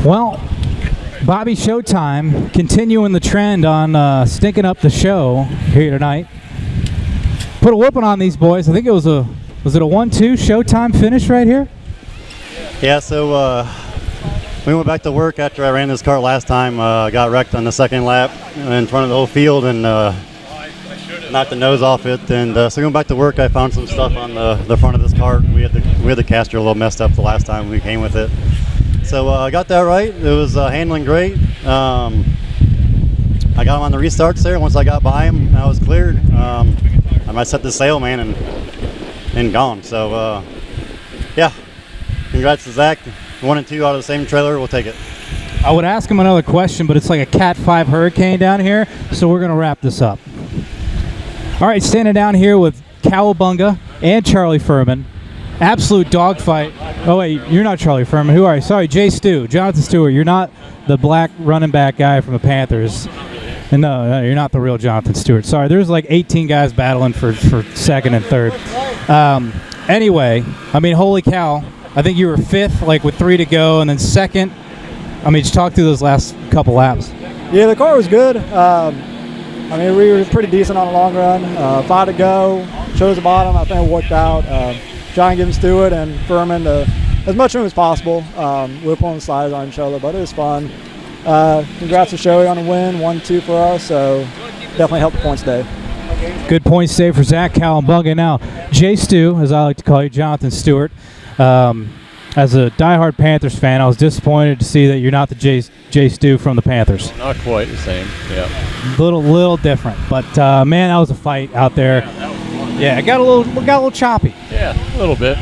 Well, Bobby Showtime continuing the trend on stinking up the show here tonight. Put a whooping on these boys. I think it was it a 1-2 Showtime finish right here? Yeah, so we went back to work after I ran this kart last time. Got wrecked on the second lap in front of the whole field and knocked the nose off it. And so going back to work, I found some stuff on the front of this kart. We had the caster a little messed up the last time we came with it. So I got that right. It was handling great. I got him on the restarts there. Once I got by him, I was cleared. I might set the sail, man, and gone. So yeah, congrats to Zach. 1 and 2 out of the same trailer. We'll take it. I would ask him another question, but it's like a Cat 5 hurricane down here, so we're going to wrap this up. All right, standing down here with Cowabunga and Charlie Furman. Absolute dogfight. Oh, wait, you're not Charlie Furman. Who are you? Sorry, Jay Stu. Jonathan Stewart. You're not the black running back guy from the Panthers. And no, you're not the real Jonathan Stewart. Sorry, there's like 18 guys battling for second and third. Anyway, I mean, holy cow. I think you were fifth, like with 3 to go, and then second. I mean, just talk through those last couple laps. Yeah, the car was good. I mean, we were pretty decent on the long run. 5 to go, chose the bottom. I think it worked out. Trying to give Stewart and Furman as much room as possible. We were pulling the slides on each other, but it was fun. Congrats to Shoei on the win, 1-2 for us, so definitely helped the points today. Good points today for Zach Cowabunga. Now, Jay Stu, as I like to call you, Jonathan Stewart. As a diehard Panthers fan, I was disappointed to see that you're not the Jay Stu from the Panthers. Not quite the same, yeah. Little different, but man, that was a fight out there. Yeah, it got a little choppy. Yeah, a little bit.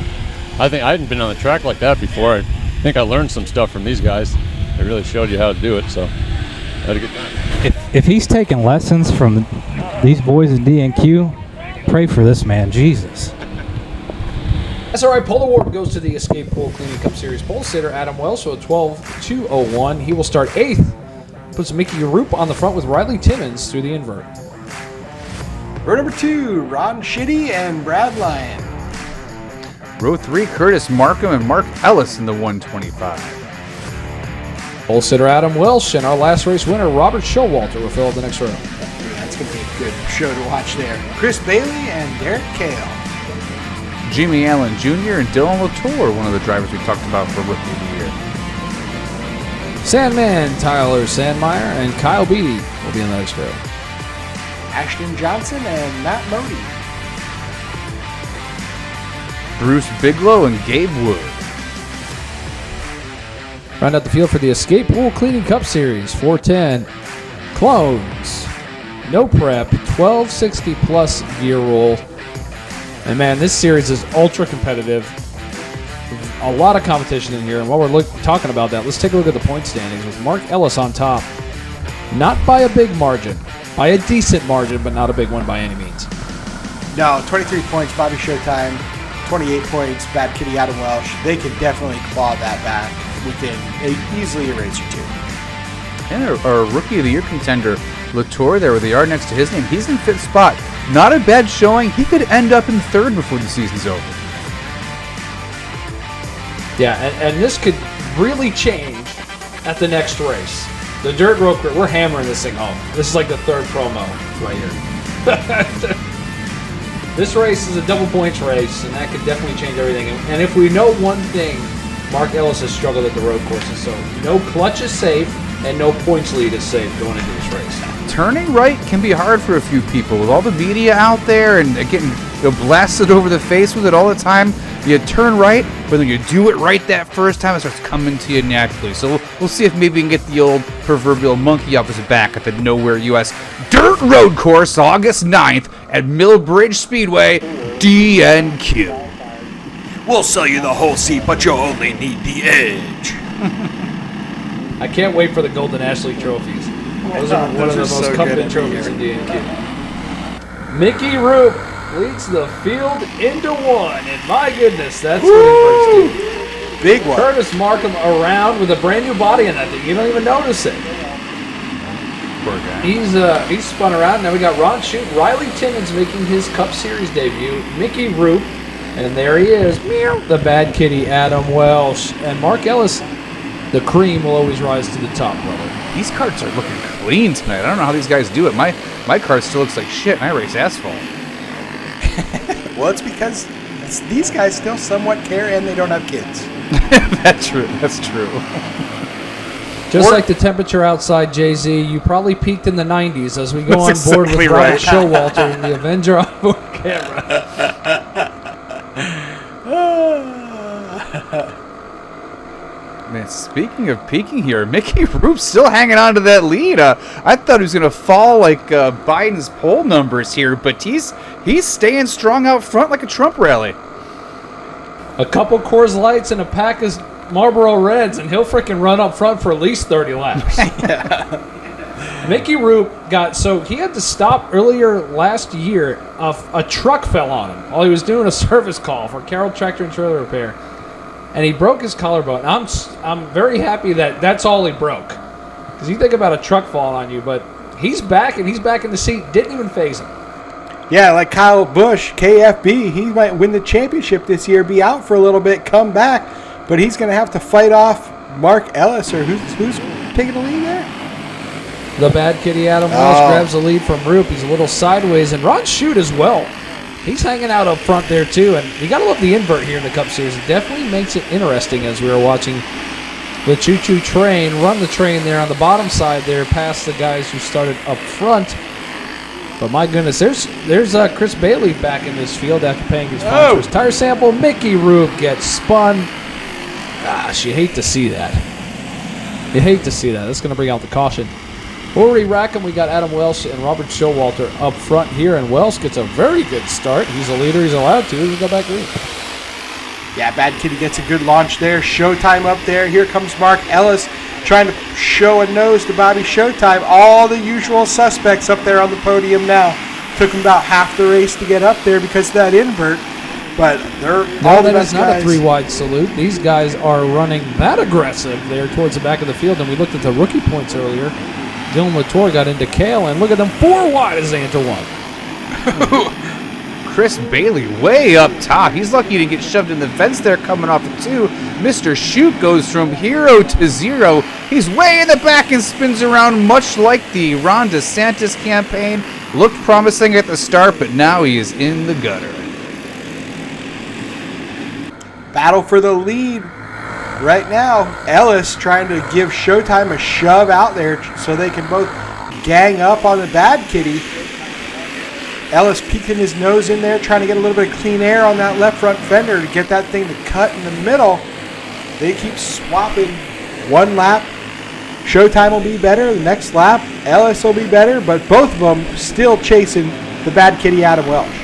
I think I hadn't been on the track like that before. I think I learned some stuff from these guys. They really showed you how to do it, so I had a good time. If he's taking lessons from these boys in DNQ, pray for this man, Jesus. That's all right. Pole award goes to the Escape Pool Cleaning Cup Series pole sitter Adam Wells, so a 12.201. He will start 8th. Puts Mickey Roop on the front with Riley Timmons through the invert. Row number 2, Ron Shitty and Brad Lyon. Row 3, Curtis Markham and Mark Ellis in the 125. Pole sitter Adam Welsh and our last race winner Robert Showalter will fill the next row. That's going to be a good show to watch there. Chris Bailey and Derek Kale. Jimmy Allen Jr. and Dylan Latour, one of the drivers we talked about for Rookie of the Year. Sandman Tyler Sandmeyer and Kyle Beatty will be in the next row. Ashton Johnson and Matt Modi. Bruce Bigelow and Gabe Wood. Round out the field for the Escape Pool Cleaning Cup Series. 410 Clones. No prep. 1260 plus gear roll. And man, this series is ultra competitive. A lot of competition in here. And while we're talking about that, let's take a look at the point standings with Mark Ellis on top. Not by a big margin. By a decent margin, but not a big one by any means. No, 23 points, Bobby Showtime. 28 points, Bad Kitty Adam Welsh. They can definitely claw that back within easily a race or two. And our Rookie of the Year contender, Latour, there with the R next to his name, he's in 5th spot. Not a bad showing. He could end up in 3rd before the season's over. Yeah, and this could really change at the next race. The Dirt Road Crew, we're hammering this thing home. This is like the 3rd promo right here. This race is a double points race, and that could definitely change everything. And if we know one thing, Mark Ellis has struggled at the road courses, so no clutch is safe and no points lead is safe going into this race. Turning right can be hard for a few people. With all the media out there and getting blasted over the face with it all the time, you turn right, but then you do it right that first time, it starts coming to you naturally. So we'll see if maybe we can get the old proverbial monkey off his back at the Nowhere US Dirt Road Course August 9th at Millbridge Speedway, DNQ. We'll sell you the whole seat, but you'll only need the edge. I can't wait for the Golden Ashley trophies. Those are one of the most coveted trophies in DNQ. Mickey Roop leads the field into 1, and my goodness, that's what it first. Big one. Curtis Markham around with a brand new body in that thing. You don't even notice it. poor guy. He's spun around. Now we got Ron Shute, Riley Timmons making his Cup Series debut, Mickey Roop, and there he is, meow, the bad kitty Adam Welsh, and Mark Ellis. The cream will always rise to the top, brother. These carts are looking clean tonight. I don't know how these guys do it. My car still looks like shit, and I race asphalt. Well, it's because these guys still somewhat care and they don't have kids. That's true. That's true. Just like the temperature outside, Jay-Z, you probably peaked in the 90s as we go on That's board exactly with Robert right. Showalter and the Avenger on board camera. Man, speaking of peaking here, Mickey Roop's still hanging on to that lead. I thought he was going to fall like Biden's poll numbers here, but he's staying strong out front like a Trump rally. A couple Coors Lights and a pack of Marlboro Reds, and he'll freaking run up front for at least 30 laps. Mickey Roop he had to stop earlier last year. A truck fell on him while he was doing a service call for Carroll Tractor and Trailer Repair, and he broke his collarbone. I'm very happy that that's all he broke, because you think about a truck falling on you, but he's back and he's back in the seat. Didn't even phase him. Yeah, like Kyle Busch, KFB, he might win the championship this year, be out for a little bit, come back, but he's going to have to fight off Mark Ellis, or who's taking the lead there? The bad kitty Adam Welsh grabs the lead from Roop. He's a little sideways, and Ron Shute as well. He's hanging out up front there too, and you got to love the invert here in the Cup Series. It definitely makes it interesting as we were watching the choo-choo train run the train there on the bottom side there past the guys who started up front. But my goodness, there's Chris Bailey back in this field after paying his fine for his tire sample. Mickey Roop gets spun. Gosh, you hate to see that. You hate to see that. That's going to bring out the caution. Rory Rackham, we got Adam Welsh and Robert Showalter up front here, and Welsh gets a very good start. He's a leader. He's allowed to. He'll go back lead. Yeah, Bad Kitty gets a good launch there. Showtime up there. Here comes Mark Ellis trying to show a nose to Bobby Showtime. All the usual suspects up there on the podium now. Took him about half the race to get up there because of that invert. But they're all the best guys. That is not a three-wide salute. These guys are running that aggressive there towards the back of the field. And we looked at the rookie points earlier. Dylan Latour got into Kale, and look at them, 4 wide as they enter 1. Chris Bailey way up top. He's lucky to get shoved in the fence there coming off of 2. Mr. Shute goes from hero to 0. He's way in the back and spins around, much like the Ron DeSantis campaign. Looked promising at the start, but now he is in the gutter. Battle for the lead right now. Ellis trying to give Showtime a shove out there so they can both gang up on the Bad Kitty. Ellis peeking his nose in there, trying to get a little bit of clean air on that left front fender to get that thing to cut in the middle. They keep swapping one lap. Showtime will be better. The next lap, Ellis will be better, but both of them still chasing the Bad Kitty Adam Welsh.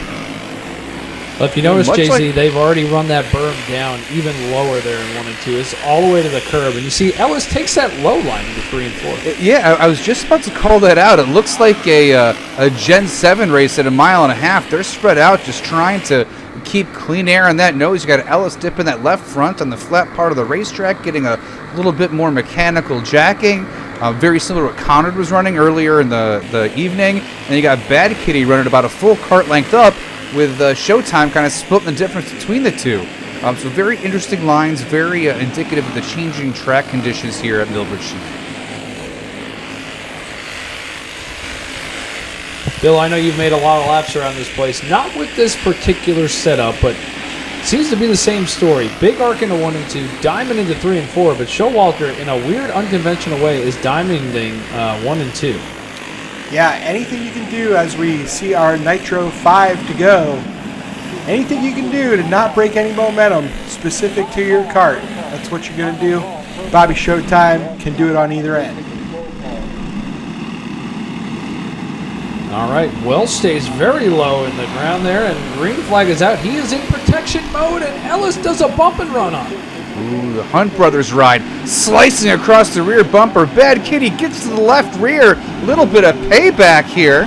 Well, if you notice, Jay-Z, they've already run that berm down even lower there in 1 and 2. It's all the way to the curb. And you see Ellis takes that low line into 3 and 4. Yeah, I was just about to call that out. It looks like a Gen 7 race at 1.5 miles. They're spread out just trying to keep clean air on that nose. You got Ellis dipping that left front on the flat part of the racetrack, getting a little bit more mechanical jacking. Very similar to what Conrad was running earlier in the evening. And you got Bad Kitty running about a full cart length up, with Showtime kind of splitting the difference between the two. So very interesting lines, very indicative of the changing track conditions here at Milbridge. Bill, I know you've made a lot of laps around this place, not with this particular setup, but it seems to be the same story. Big arc into 1 and 2, diamond into 3 and 4, but Showalter, in a weird, unconventional way, is diamonding 1 and 2. Yeah, anything you can do as we see our Nitro 5 to go. Anything you can do to not break any momentum specific to your kart. That's what you're going to do. Bobby Showtime can do it on either end. All right, Welsh stays very low in the ground there, and green flag is out. He is in protection mode, and Ellis does a bump and run on him. Ooh, the Hunt Brothers ride, slicing across the rear bumper. Bad Kitty gets to the left rear. Little bit of payback here.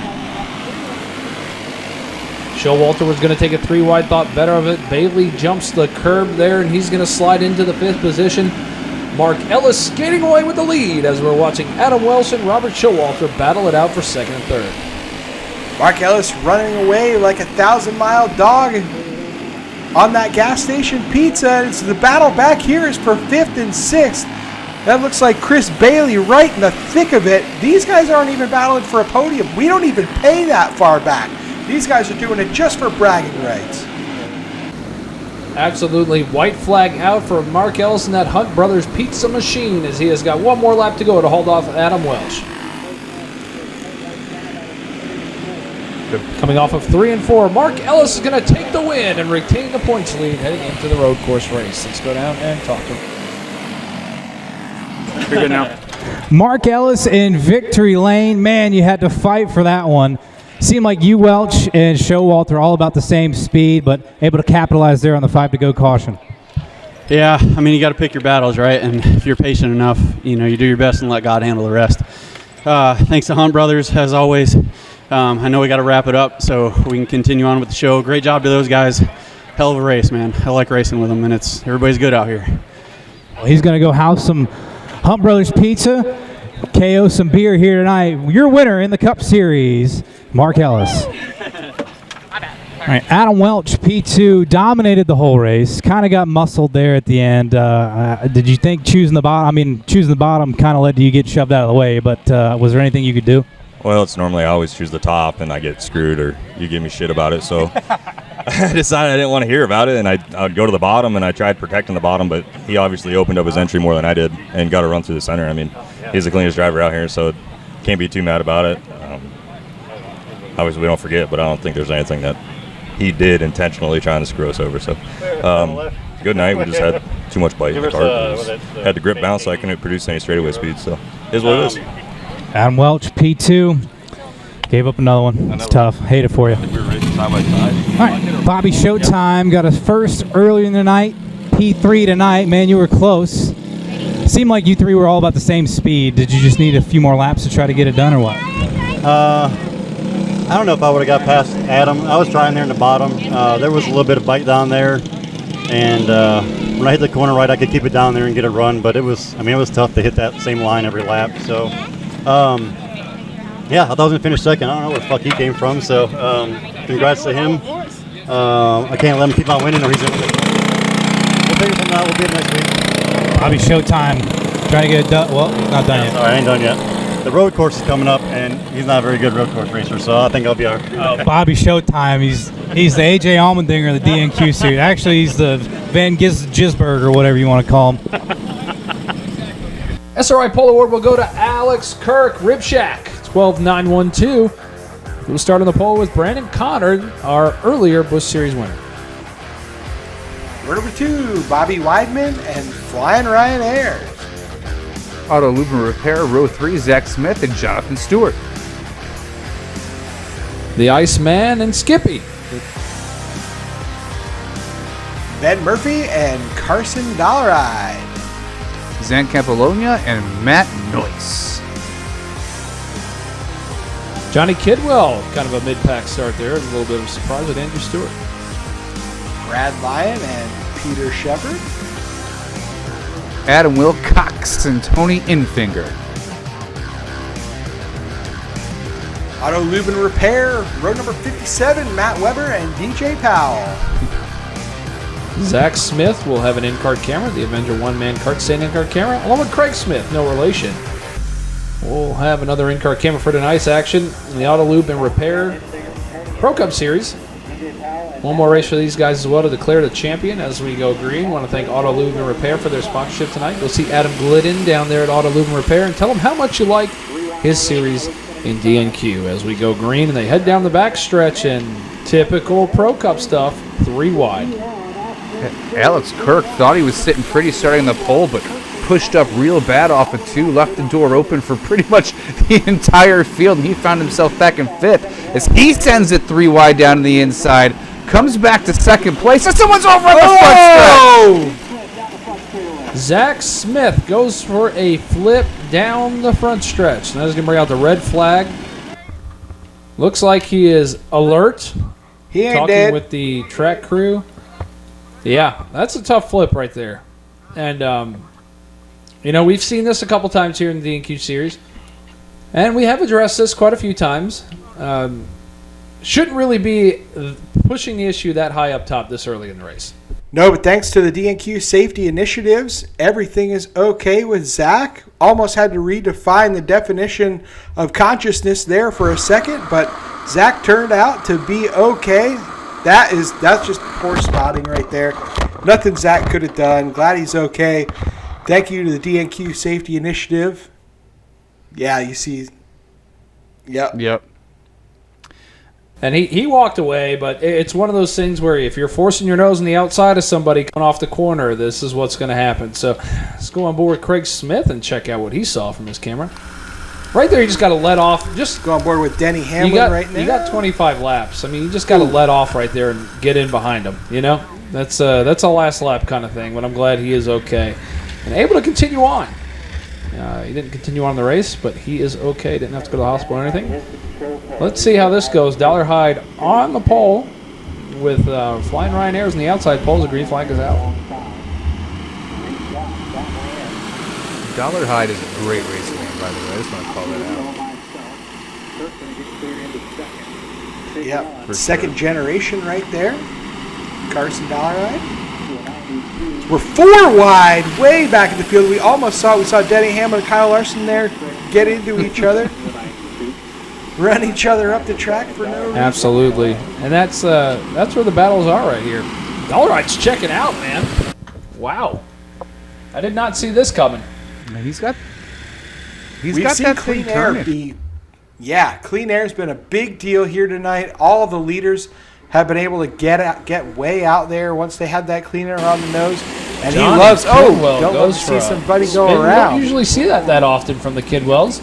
Showalter was going to take a 3 wide, thought better of it. Bailey jumps the curb there, and he's going to slide into the 5th position. Mark Ellis skating away with the lead as we're watching Adam Welsh and Robert Showalter battle it out for second and third. Mark Ellis running away like a 1,000-mile dog on that gas station pizza. It's the battle back here is for 5th and 6th. That looks like Chris Bailey right in the thick of it. These guys aren't even battling for a podium. We don't even pay that far back. These guys are doing it just for bragging rights. Absolutely. White flag out for Mark Ellis and that Hunt Brothers Pizza Machine as he has got one more lap to go to hold off Adam Welsh. Coming off of 3 and 4, Mark Ellis is going to take the win and retain the points lead heading into the road course race. Let's go down and talk to him. You're good now. Mark Ellis in victory lane. Man, you had to fight for that one. Seemed like you, Welch, and Showalter all about the same speed, but able to capitalize there on the 5 to go caution. Yeah, I mean, you got to pick your battles, right? And if you're patient enough, you know, you do your best and let God handle the rest. Thanks to Hunt Brothers, as always. I know we got to wrap it up so we can continue on with the show. Great job to those guys. Hell of a race, man. I like racing with them, and everybody's good out here. Well, he's going to go house some Hunt Brothers Pizza, KO some beer here tonight. Your winner in the Cup Series, Mark Ellis. All right, Adam Welch, P2, dominated the whole race. Kind of got muscled there at the end. Did you think choosing the bottom kind of led to you get shoved out of the way, but was there anything you could do? Well, it's normally I always choose the top, and I get screwed, or you give me shit about it. So I decided I didn't want to hear about it, and I would go to the bottom, and I tried protecting the bottom, but he obviously opened up his entry more than I did and got to run through the center. I mean, he's the cleanest driver out here, so can't be too mad about it. Obviously, we don't forget, but I don't think there's anything that he did intentionally trying to screw us over. So good night. We just had too much bite in the car. Had the grip bounce, so I couldn't produce any straightaway speed. So it is what it is. Adam Welch, P2, gave up another one. It's tough. Hate it for you. We were racing side by side. All right, Bobby Showtime got his first earlier in the night. P3 tonight. Man, you were close. Seemed like you three were all about the same speed. Did you just need a few more laps to try to get it done, or what? I don't know if I would have got past Adam. I was trying there in the bottom. There was a little bit of bite down there, and when I hit the corner right, I could keep it down there and get a run. But it was tough to hit that same line every lap. So, yeah, I thought I was gonna finish second. I don't know where the fuck he came from. So, congrats to him. I can't let him keep on winning, or he's gonna win. We'll figure something out. We'll get it next week. Bobby Showtime, trying to get it done. Well, not done yet. Sorry, I ain't done yet. The road course is coming up, and he's not a very good road course racer, so I think I'll be all right. Bobby Showtime, he's the AJ Allmendinger of the DNQ series. Actually, he's the Van Gisberg or whatever you want to call him. SRI Pole Award will go to Alex Kirk, Rib Shack, 12.912. We'll start on the pole with Brandon Connor, our earlier Busch Series winner. We're number 2, Bobby Weidman and Flying Ryan Ayers. Auto Lube and Repair, row 3, Zach Smith and Jonathan Stewart. The Iceman and Skippy. Ben Murphy and Carson Dollaride. Zan Campolonia and Matt Noyce. Johnny Kidwell, kind of a mid-pack start there. A little bit of a surprise with Andrew Stewart. Brad Lyon and Peter Shepard. Adam Wilcox and Tony Infinger. Auto Lube and Repair, road number 57, Matt Weber and DJ Powell. Zach Smith will have an in-cart camera, the Avenger one-man kart stand in-cart camera, along with Craig Smith, no relation. We'll have another in-cart camera for tonight's action in the Auto Lube and Repair Pro Cup Series. One more race for these guys as well to declare the champion as we go green. Want to thank Auto Lube and Repair for their sponsorship tonight. Go see Adam Glidden down there at Auto Lube and Repair and tell him how much you like his series in DNQ as we go green and they head down the back stretch and typical Pro Cup stuff, 3 wide. Alex Kirk thought he was sitting pretty starting the pole, but pushed up real bad off of 2, left the door open for pretty much the entire field, and he found himself back in 5th as he sends it 3 wide down to the inside, comes back to 2nd place, and someone's over on the front stretch. Zach Smith goes for a flip down the front stretch. Now he's going to bring out the red flag. Looks like he is alert. He ain't talking dead. with the track crew. Yeah, that's a tough flip right there. And You know, we've seen this a couple times here in the D&Q series, and we have addressed this quite a few times. Shouldn't really be pushing the issue that high up top this early in the race. No, but thanks to the D&Q safety initiatives, everything is okay with Zach. Almost had to redefine the definition of consciousness there for a second, but Zach turned out to be okay. That's just poor spotting right there. Nothing Zach could have done. Glad he's okay. Thank you to the D&Q safety initiative. Yeah, you see. Yep. And he walked away, but it's one of those things where if you're forcing your nose on the outside of somebody coming off the corner, this is what's going to happen. So let's go on board with Craig Smith and check out what he saw from his camera. Right there, you just got to let off. Just go on board with Denny Hamlin right now. You got 25 laps. I mean, you just got to let off right there and get in behind him. You know, that's a last lap kind of thing. But I'm glad he is okay and able to continue on. He didn't continue on the race, but he is okay. Didn't have to go to the hospital or anything. Let's see how this goes. Dollar Hyde on the pole with Flying Ryan Ayers on the outside poles. The green flag is out. Dollar Hyde is a great race name, by the way. I just want to call that out. Yeah, second generation right there. Carson Dollar Hyde. We're 4 wide, way back in the field. We saw Denny Hamlin and Kyle Larson there get into each other. Run each other up the track for no reason. Absolutely. And that's where the battles are right here. Dollar Hyde's checking out, man. Wow. I did not see this coming. We've got seen clean air clean air's been a big deal here tonight. All the leaders have been able to get way out there once they had that clean air on the nose. And Johnny he loves, don't goes love to see somebody go We around. don't usually see that often from the Kidwells.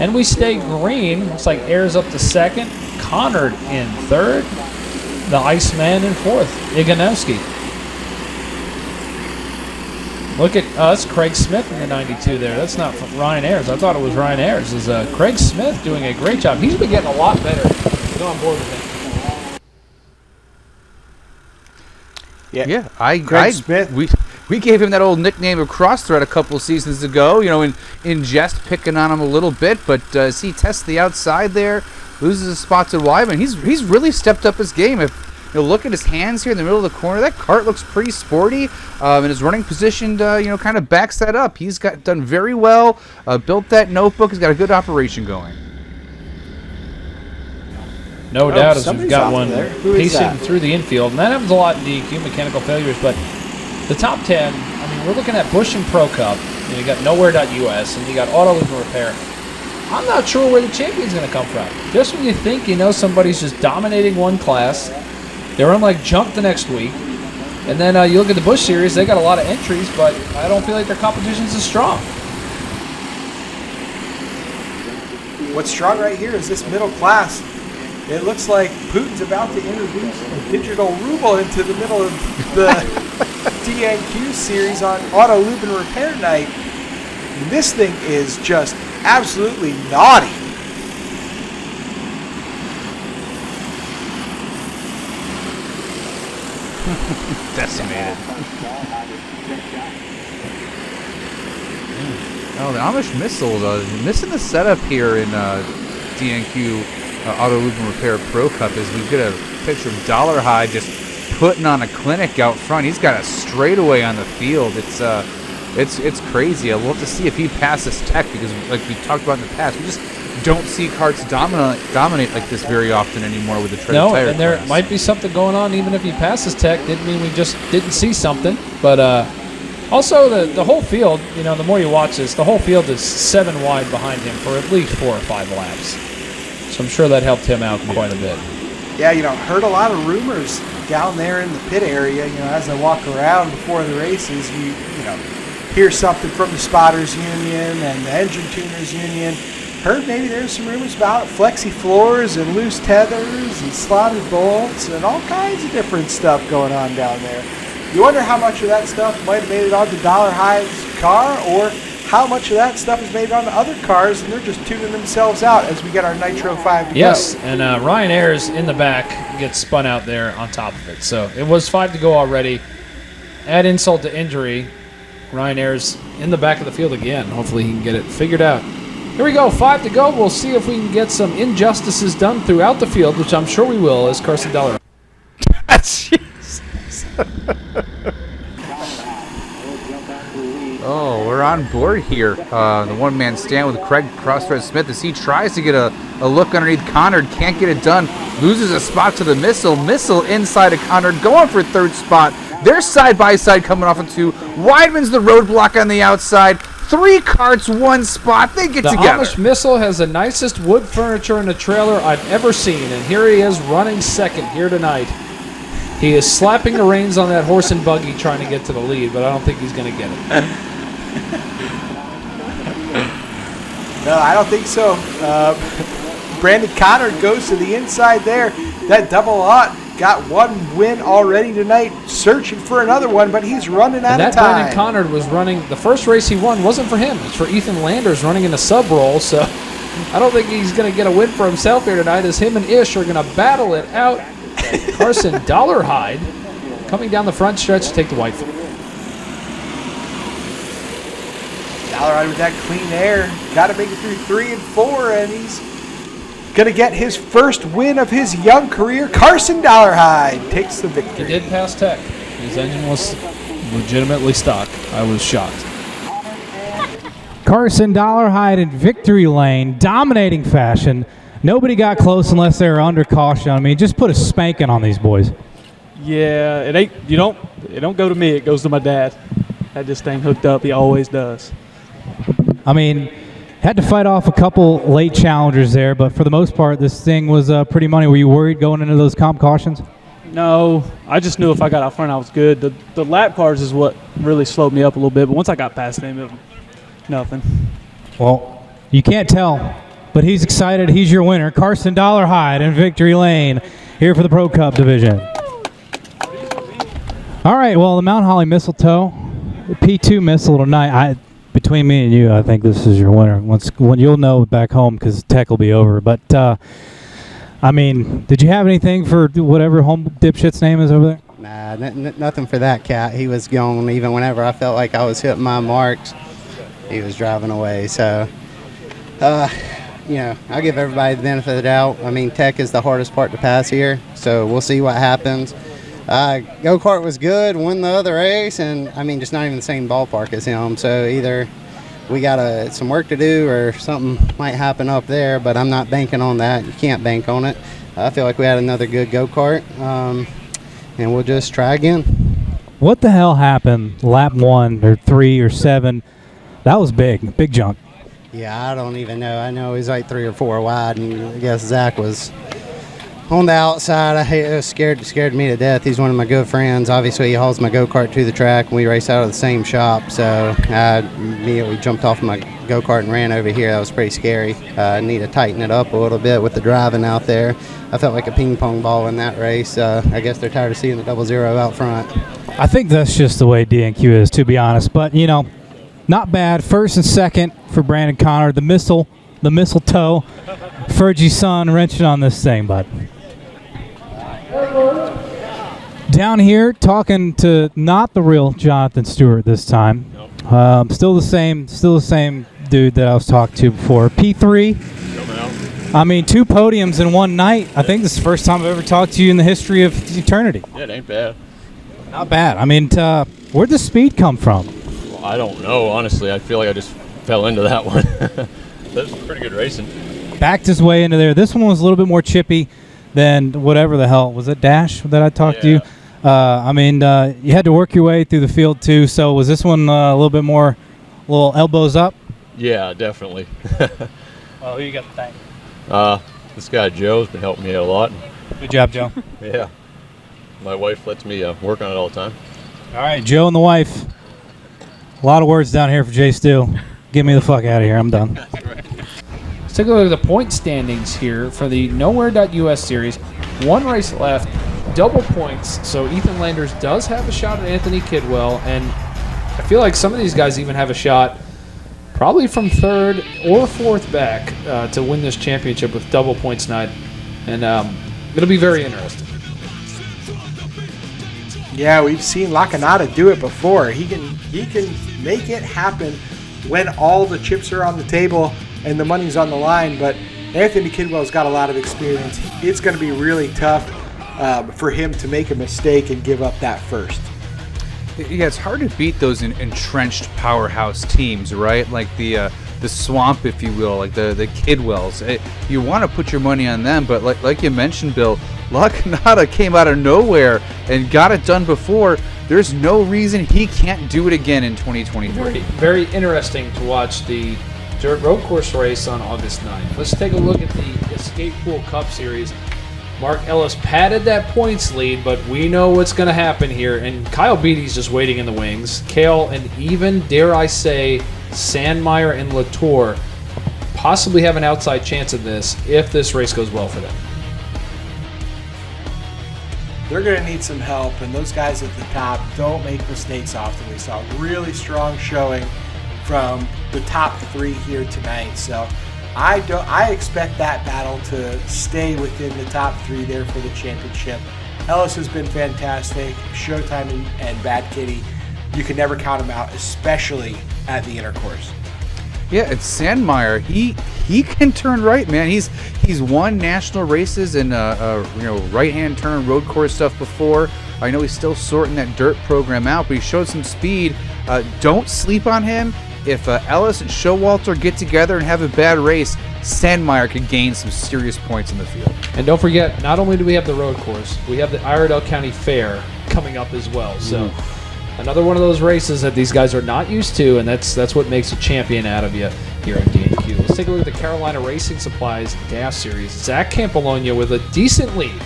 And we stay green. Looks like Ayers up to second. Connard in third. The Iceman in fourth. Iganowski. Look at us, Craig Smith in the 92 there. That's not from Ryan Ayers. I thought it was Ryan Ayers. Is Craig Smith doing a great job. He's been getting a lot better. Go on board with him. Yeah, Craig Smith. We gave him that old nickname of Cross Thread a couple seasons ago, you know, in jest, picking on him a little bit. But as he tests the outside there, loses his spot to Wyman, he's really stepped up his game. If you know, look at his hands here in the middle of the corner, that cart looks pretty sporty, and his running position, kind of backs that up. He's done very well, built that notebook. He's got a good operation going. No doubt, as we've got one pacing through the infield. And that happens a lot in DEQ, mechanical failures. But the top 10, I mean, we're looking at Busch and Pro Cup. You got Nowhere.us, and you got Auto Lube and Repair. I'm not sure where the champion's going to come from. Just when you think somebody's just dominating one class, they run like jump the next week. And then you look at the Busch Series, they got a lot of entries, but I don't feel like their competition's as strong. What's strong right here is this middle class. It looks like Putin's about to introduce a digital ruble into the middle of the D&Q series on Auto Lube and Repair night. And this thing is just absolutely naughty. Decimated. Oh, the Amish missiles missing the setup here in D&Q Auto Lube and Repair Pro Cup is we get a picture of Dollar Hyde just putting on a clinic out front. He's got a straightaway on the field. It's crazy. I'd love to see if he passes tech because, like we talked about in the past, we just don't see carts dominate like this very often anymore with the treaded tire and there class. might be something going on even if he passes tech. Didn't mean we just didn't see something. But also the whole field, the more you watch this, the whole field is 7 wide behind him for at least 4 or 5 laps. So I'm sure that helped him out quite a bit. Yeah, heard a lot of rumors down there in the pit area. As I walk around before the races, you hear something from the Spotters Union and the Engine Tuners Union. Heard maybe there's some rumors about flexi floors and loose tethers and slotted bolts and all kinds of different stuff going on down there. You wonder how much of that stuff might have made it onto Dollar Hyde's car, or how much of that stuff is made on other cars, and they're just tuning themselves out as we get our Nitro 5 to go. Yes, and Ryan Ayers in the back gets spun out there on top of it. So it was 5 to go already. Add insult to injury. Ryanair's in the back of the field again. Hopefully he can get it figured out. Here we go, 5 to go. We'll see if we can get some injustices done throughout the field, which I'm sure we will, as Carson Dollar. Oh, we're on board here. The one-man stand with Craig Crossthread Smith as he tries to get a look underneath Conard. Can't get it done. Loses a spot to the Missile. Missile inside of Conard, going for third spot. They're side-by-side coming off of 2. Weidman's the roadblock on the outside. 3 carts, 1 spot. They get together. The Amish Missile has the nicest wood furniture in a trailer I've ever seen, and here he is running second here tonight. He is slapping the reins on that horse and buggy trying to get to the lead, but I don't think he's going to get it. No, I don't think so. Brandon Conard goes to the inside there. That double aught got 1 win already tonight, searching for another one, but he's running out of time. Brandon Conard was running, the first race he won wasn't for him. It's for Ethan Landers running in a sub roll, so I don't think he's going to get a win for himself here tonight, as him and Ish are going to battle it out. Carson Dollarhide coming down the front stretch to take the white flag. Dollarhide with that clean air. Got to make it through 3 and 4, and he's going to get his first win of his young career. Carson Dollarhide takes the victory. He did pass tech. His engine was legitimately stock. I was shocked. Carson Dollarhide in victory lane, dominating fashion. Nobody got close unless they were under caution. I mean, just put a spanking on these boys. Yeah, it don't go to me. It goes to my dad. Had this thing hooked up. He always does. I mean, had to fight off a couple late challengers there, but for the most part, this thing was pretty money. Were you worried going into those comp cautions? No, I just knew if I got out front, I was good. The lap cars is what really slowed me up a little bit, but once I got past them, it was nothing. Well, you can't tell, but he's excited. He's your winner, Carson Dollarhide in victory lane here for the Pro Cup division. All right, well, the Mount Holly Mistletoe, the P2 Missile tonight. Between me and you, I think this is your winner. When you'll know back home because tech will be over. But I mean, did you have anything for whatever home dipshit's name is over there? Nah, nothing for that cat. He was going even whenever I felt like I was hitting my marks. He was driving away. So, I'll give everybody the benefit of the doubt. I mean, tech is the hardest part to pass here, so we'll see what happens. Go-kart was good, won the other race, and I mean, just not even the same ballpark as him. So either we got some work to do or something might happen up there, but I'm not banking on that. You can't bank on it. I feel like we had another good go-kart, and we'll just try again. What the hell happened lap 1 or 3 or 7? That was big junk. Yeah, I don't even know. I know he's like 3 or 4 wide, and I guess Zach was on the outside. It was scared me to death. He's one of my good friends. Obviously, he hauls my go-kart to the track, and we race out of the same shop. So I immediately jumped off my go-kart and ran over here. That was pretty scary. I need to tighten it up a little bit with the driving out there. I felt like a ping pong ball in that race. I guess they're tired of seeing the 00 out front. I think that's just the way D&Q is, to be honest. But, not bad. First and second for Brandon Conard. The mistletoe. Fergie's son wrenching on this thing, bud. Down here, talking to not the real Jonathan Stewart this time. Still the same dude that I was talking to before. P3. I mean, 2 podiums in one night. I think this is the first time I've ever talked to you in the history of eternity. Yeah, it ain't bad. Not bad. I mean, where'd the speed come from? Well, I don't know, honestly. I feel like I just fell into that one. That was pretty good racing. Backed his way into there. This one was a little bit more chippy than whatever the hell. Was it Dash that I talked to you? I mean, you had to work your way through the field too. So was this one a little bit more, little elbows up? Yeah, definitely. Oh, who you got to thank? This guy Joe's been helping me out a lot. Good job, Joe. Yeah. My wife lets me work on it all the time. All right, Joe and the wife. A lot of words down here for Jay Steele. Get me the fuck out of here. I'm done. Let's take a look at the point standings here for the Nowhere.us series. 1 race left, double points. So Ethan Landers does have a shot at Anthony Kidwell, and I feel like some of these guys even have a shot probably from 3rd or 4th back to win this championship with double points night. And it'll be very interesting. Yeah, we've seen Lacanada do it before. He can make it happen when all the chips are on the table and the money's on the line. But Anthony Kidwell's got a lot of experience. It's going to be really tough for him to make a mistake and give up that first. Yeah, it's hard to beat those entrenched powerhouse teams, right? Like the Swamp, if you will, like the Kidwells. You want to put your money on them, but like you mentioned, Bill, Lacanada came out of nowhere and got it done before. There's no reason he can't do it again in 2023. Very interesting to watch the dirt road course race on August 9th. Let's take a look at the Escape Pool Cup Series. Mark Ellis padded that points lead, but we know what's going to happen here. And Kyle Beatty's just waiting in the wings. Kale and even, dare I say, Sandmeyer and Latour possibly have an outside chance of this if this race goes well for them. They're going to need some help, and those guys at the top don't make mistakes often. We saw a really strong showing from the top three here tonight. So I expect that battle to stay within the top three there for the championship. Ellis has been fantastic. Showtime and Bad Kitty, you can never count him out, especially at the intercourse. Yeah, it's Sandmeyer. He can turn right, man. He's won national races in right-hand turn road course stuff before. I know he's still sorting that dirt program out, but he showed some speed. Don't sleep on him. If Ellis and Showalter get together and have a bad race, Sandmeyer could gain some serious points in the field. And don't forget, not only do we have the road course, we have the Iredell County Fair coming up as well. So another one of those races that these guys are not used to, and that's what makes a champion out of you here in D&Q. Let's take a look at the Carolina Racing Supplies Gas Series. Zach Campolonia with a decent lead.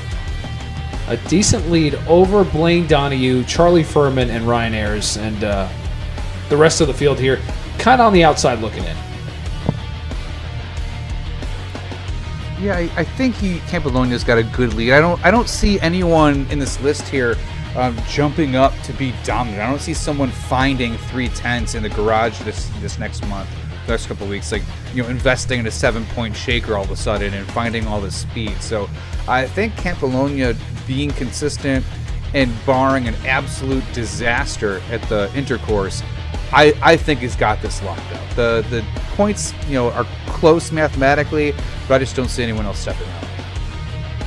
A decent lead over Blaine Donahue, Charlie Furman, and Ryan Ayers. And the rest of the field here kind of on the outside looking in. Yeah, I think Campolonia's got a good lead. I don't see anyone in this list here jumping up to be dominant. I don't see someone finding 3/10 in the garage this next month, next couple of weeks, like investing in a 7-point shaker all of a sudden and finding all this speed. So I think Campolonia being consistent and barring an absolute disaster at the intercourse, I think he's got this locked up. The points are close mathematically, but I just don't see anyone else stepping up.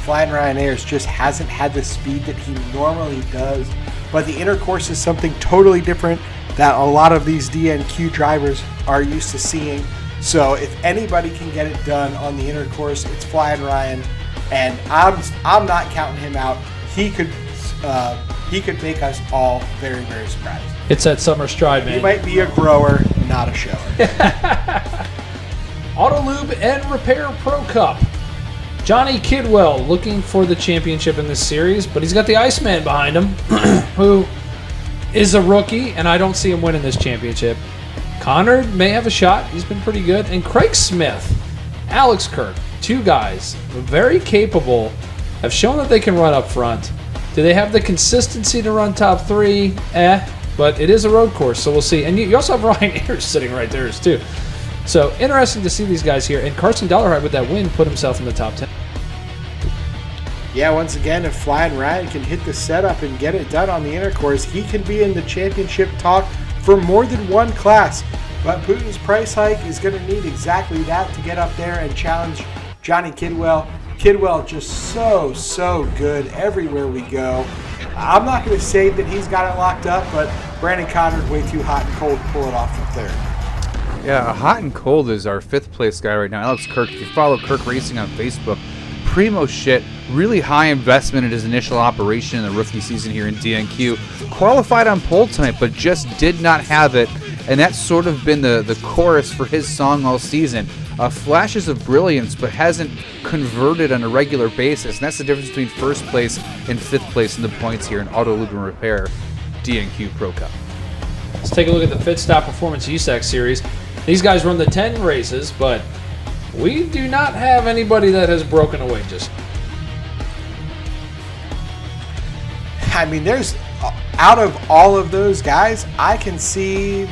Flying Ryan Ayers just hasn't had the speed that he normally does, but the intercourse is something totally different that a lot of these DNQ drivers are used to seeing. So if anybody can get it done on the intercourse, it's Flying Ryan, and I'm not counting him out. He could make us all very, very surprised. It's that summer stride, man. He might be a grower, not a shower. Auto Lube and Repair Pro Cup. Johnny Kidwell looking for the championship in this series, but he's got the Iceman behind him, who is a rookie, and I don't see him winning this championship. Connor may have a shot. He's been pretty good. And Craig Smith, Alex Kirk, two guys very capable, have shown that they can run up front. Do they have the consistency to run top three? But it is a road course, so we'll see. And you also have Ryan Ayers sitting right there, too. So interesting to see these guys here. And Carson Dollarhide with that win put himself in the top 10. Yeah, once again, if Flying Ryan can hit the setup and get it done on the intercourse, he can be in the championship talk for more than one class. But Putin's price hike is going to need exactly that to get up there and challenge Johnny Kidwell. Kidwell just so good everywhere we go. I'm not going to say that he's got it locked up, but Brandon Conrad's way too hot and cold to pull it off from third. Yeah, hot and cold is our fifth place guy right now, Alex Kirk. If you follow Kirk Racing on Facebook, primo shit, really high investment in his initial operation in the rookie season here in DNQ. Qualified on pole tonight, but just did not have it, and that's sort of been the chorus for his song all season. Flashes of brilliance, but hasn't converted on a regular basis, and that's the difference between first place and fifth place in the points here in Auto Lube and Repair DNQ Pro Cup. Let's take a look at the Pit Stop Performance USAC Series. These guys run the 10 races, but we do not have anybody that has broken away just. I mean, there's, out of all of those guys, I can see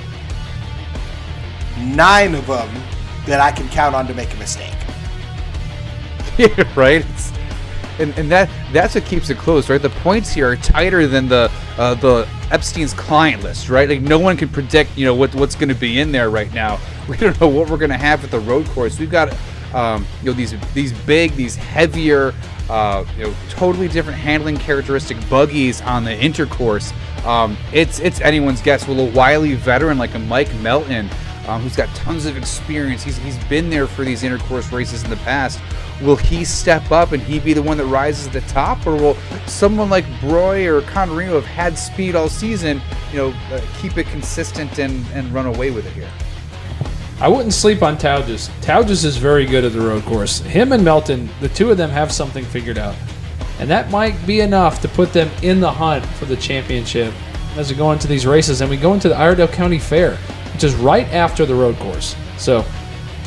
9 of them that I can count on to make a mistake. Yeah, right? and that's what keeps it close, right? The points here are tighter than the Epstein's client list, right? Like no one can predict, what's going to be in there right now. We don't know what we're going to have at the road course. We've got these big, these heavier, totally different handling characteristic buggies on the intercourse. It's anyone's guess. Will a wily veteran like a Mike Melton, who's got tons of experience, he's been there for these intercourse races in the past, will he step up and he be the one that rises to the top, or will someone like Broy or Conrino have had speed all season, keep it consistent and run away with it here? I wouldn't sleep on Tauges. Tauges is very good at the road course. Him and Melton, the two of them have something figured out. And that might be enough to put them in the hunt for the championship as we go into these races. And we go into the Iredell County Fair, which is right after the road course. So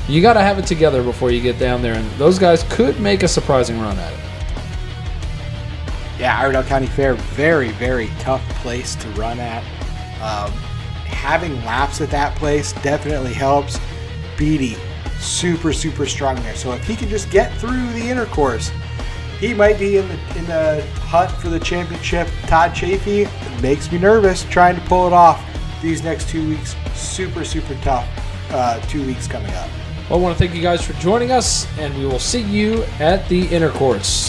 you got to have it together before you get down there. And those guys could make a surprising run at it. Yeah, Iredell County Fair, very, very tough place to run at. Having laps at that place definitely helps. Beatty, super, super strong there. So if he can just get through the intercourse, he might be in the hunt for the championship. Todd Chafee makes me nervous trying to pull it off these next 2 weeks. Super, super tough 2 weeks coming up. Well, I want to thank you guys for joining us, and we will see you at the intercourse.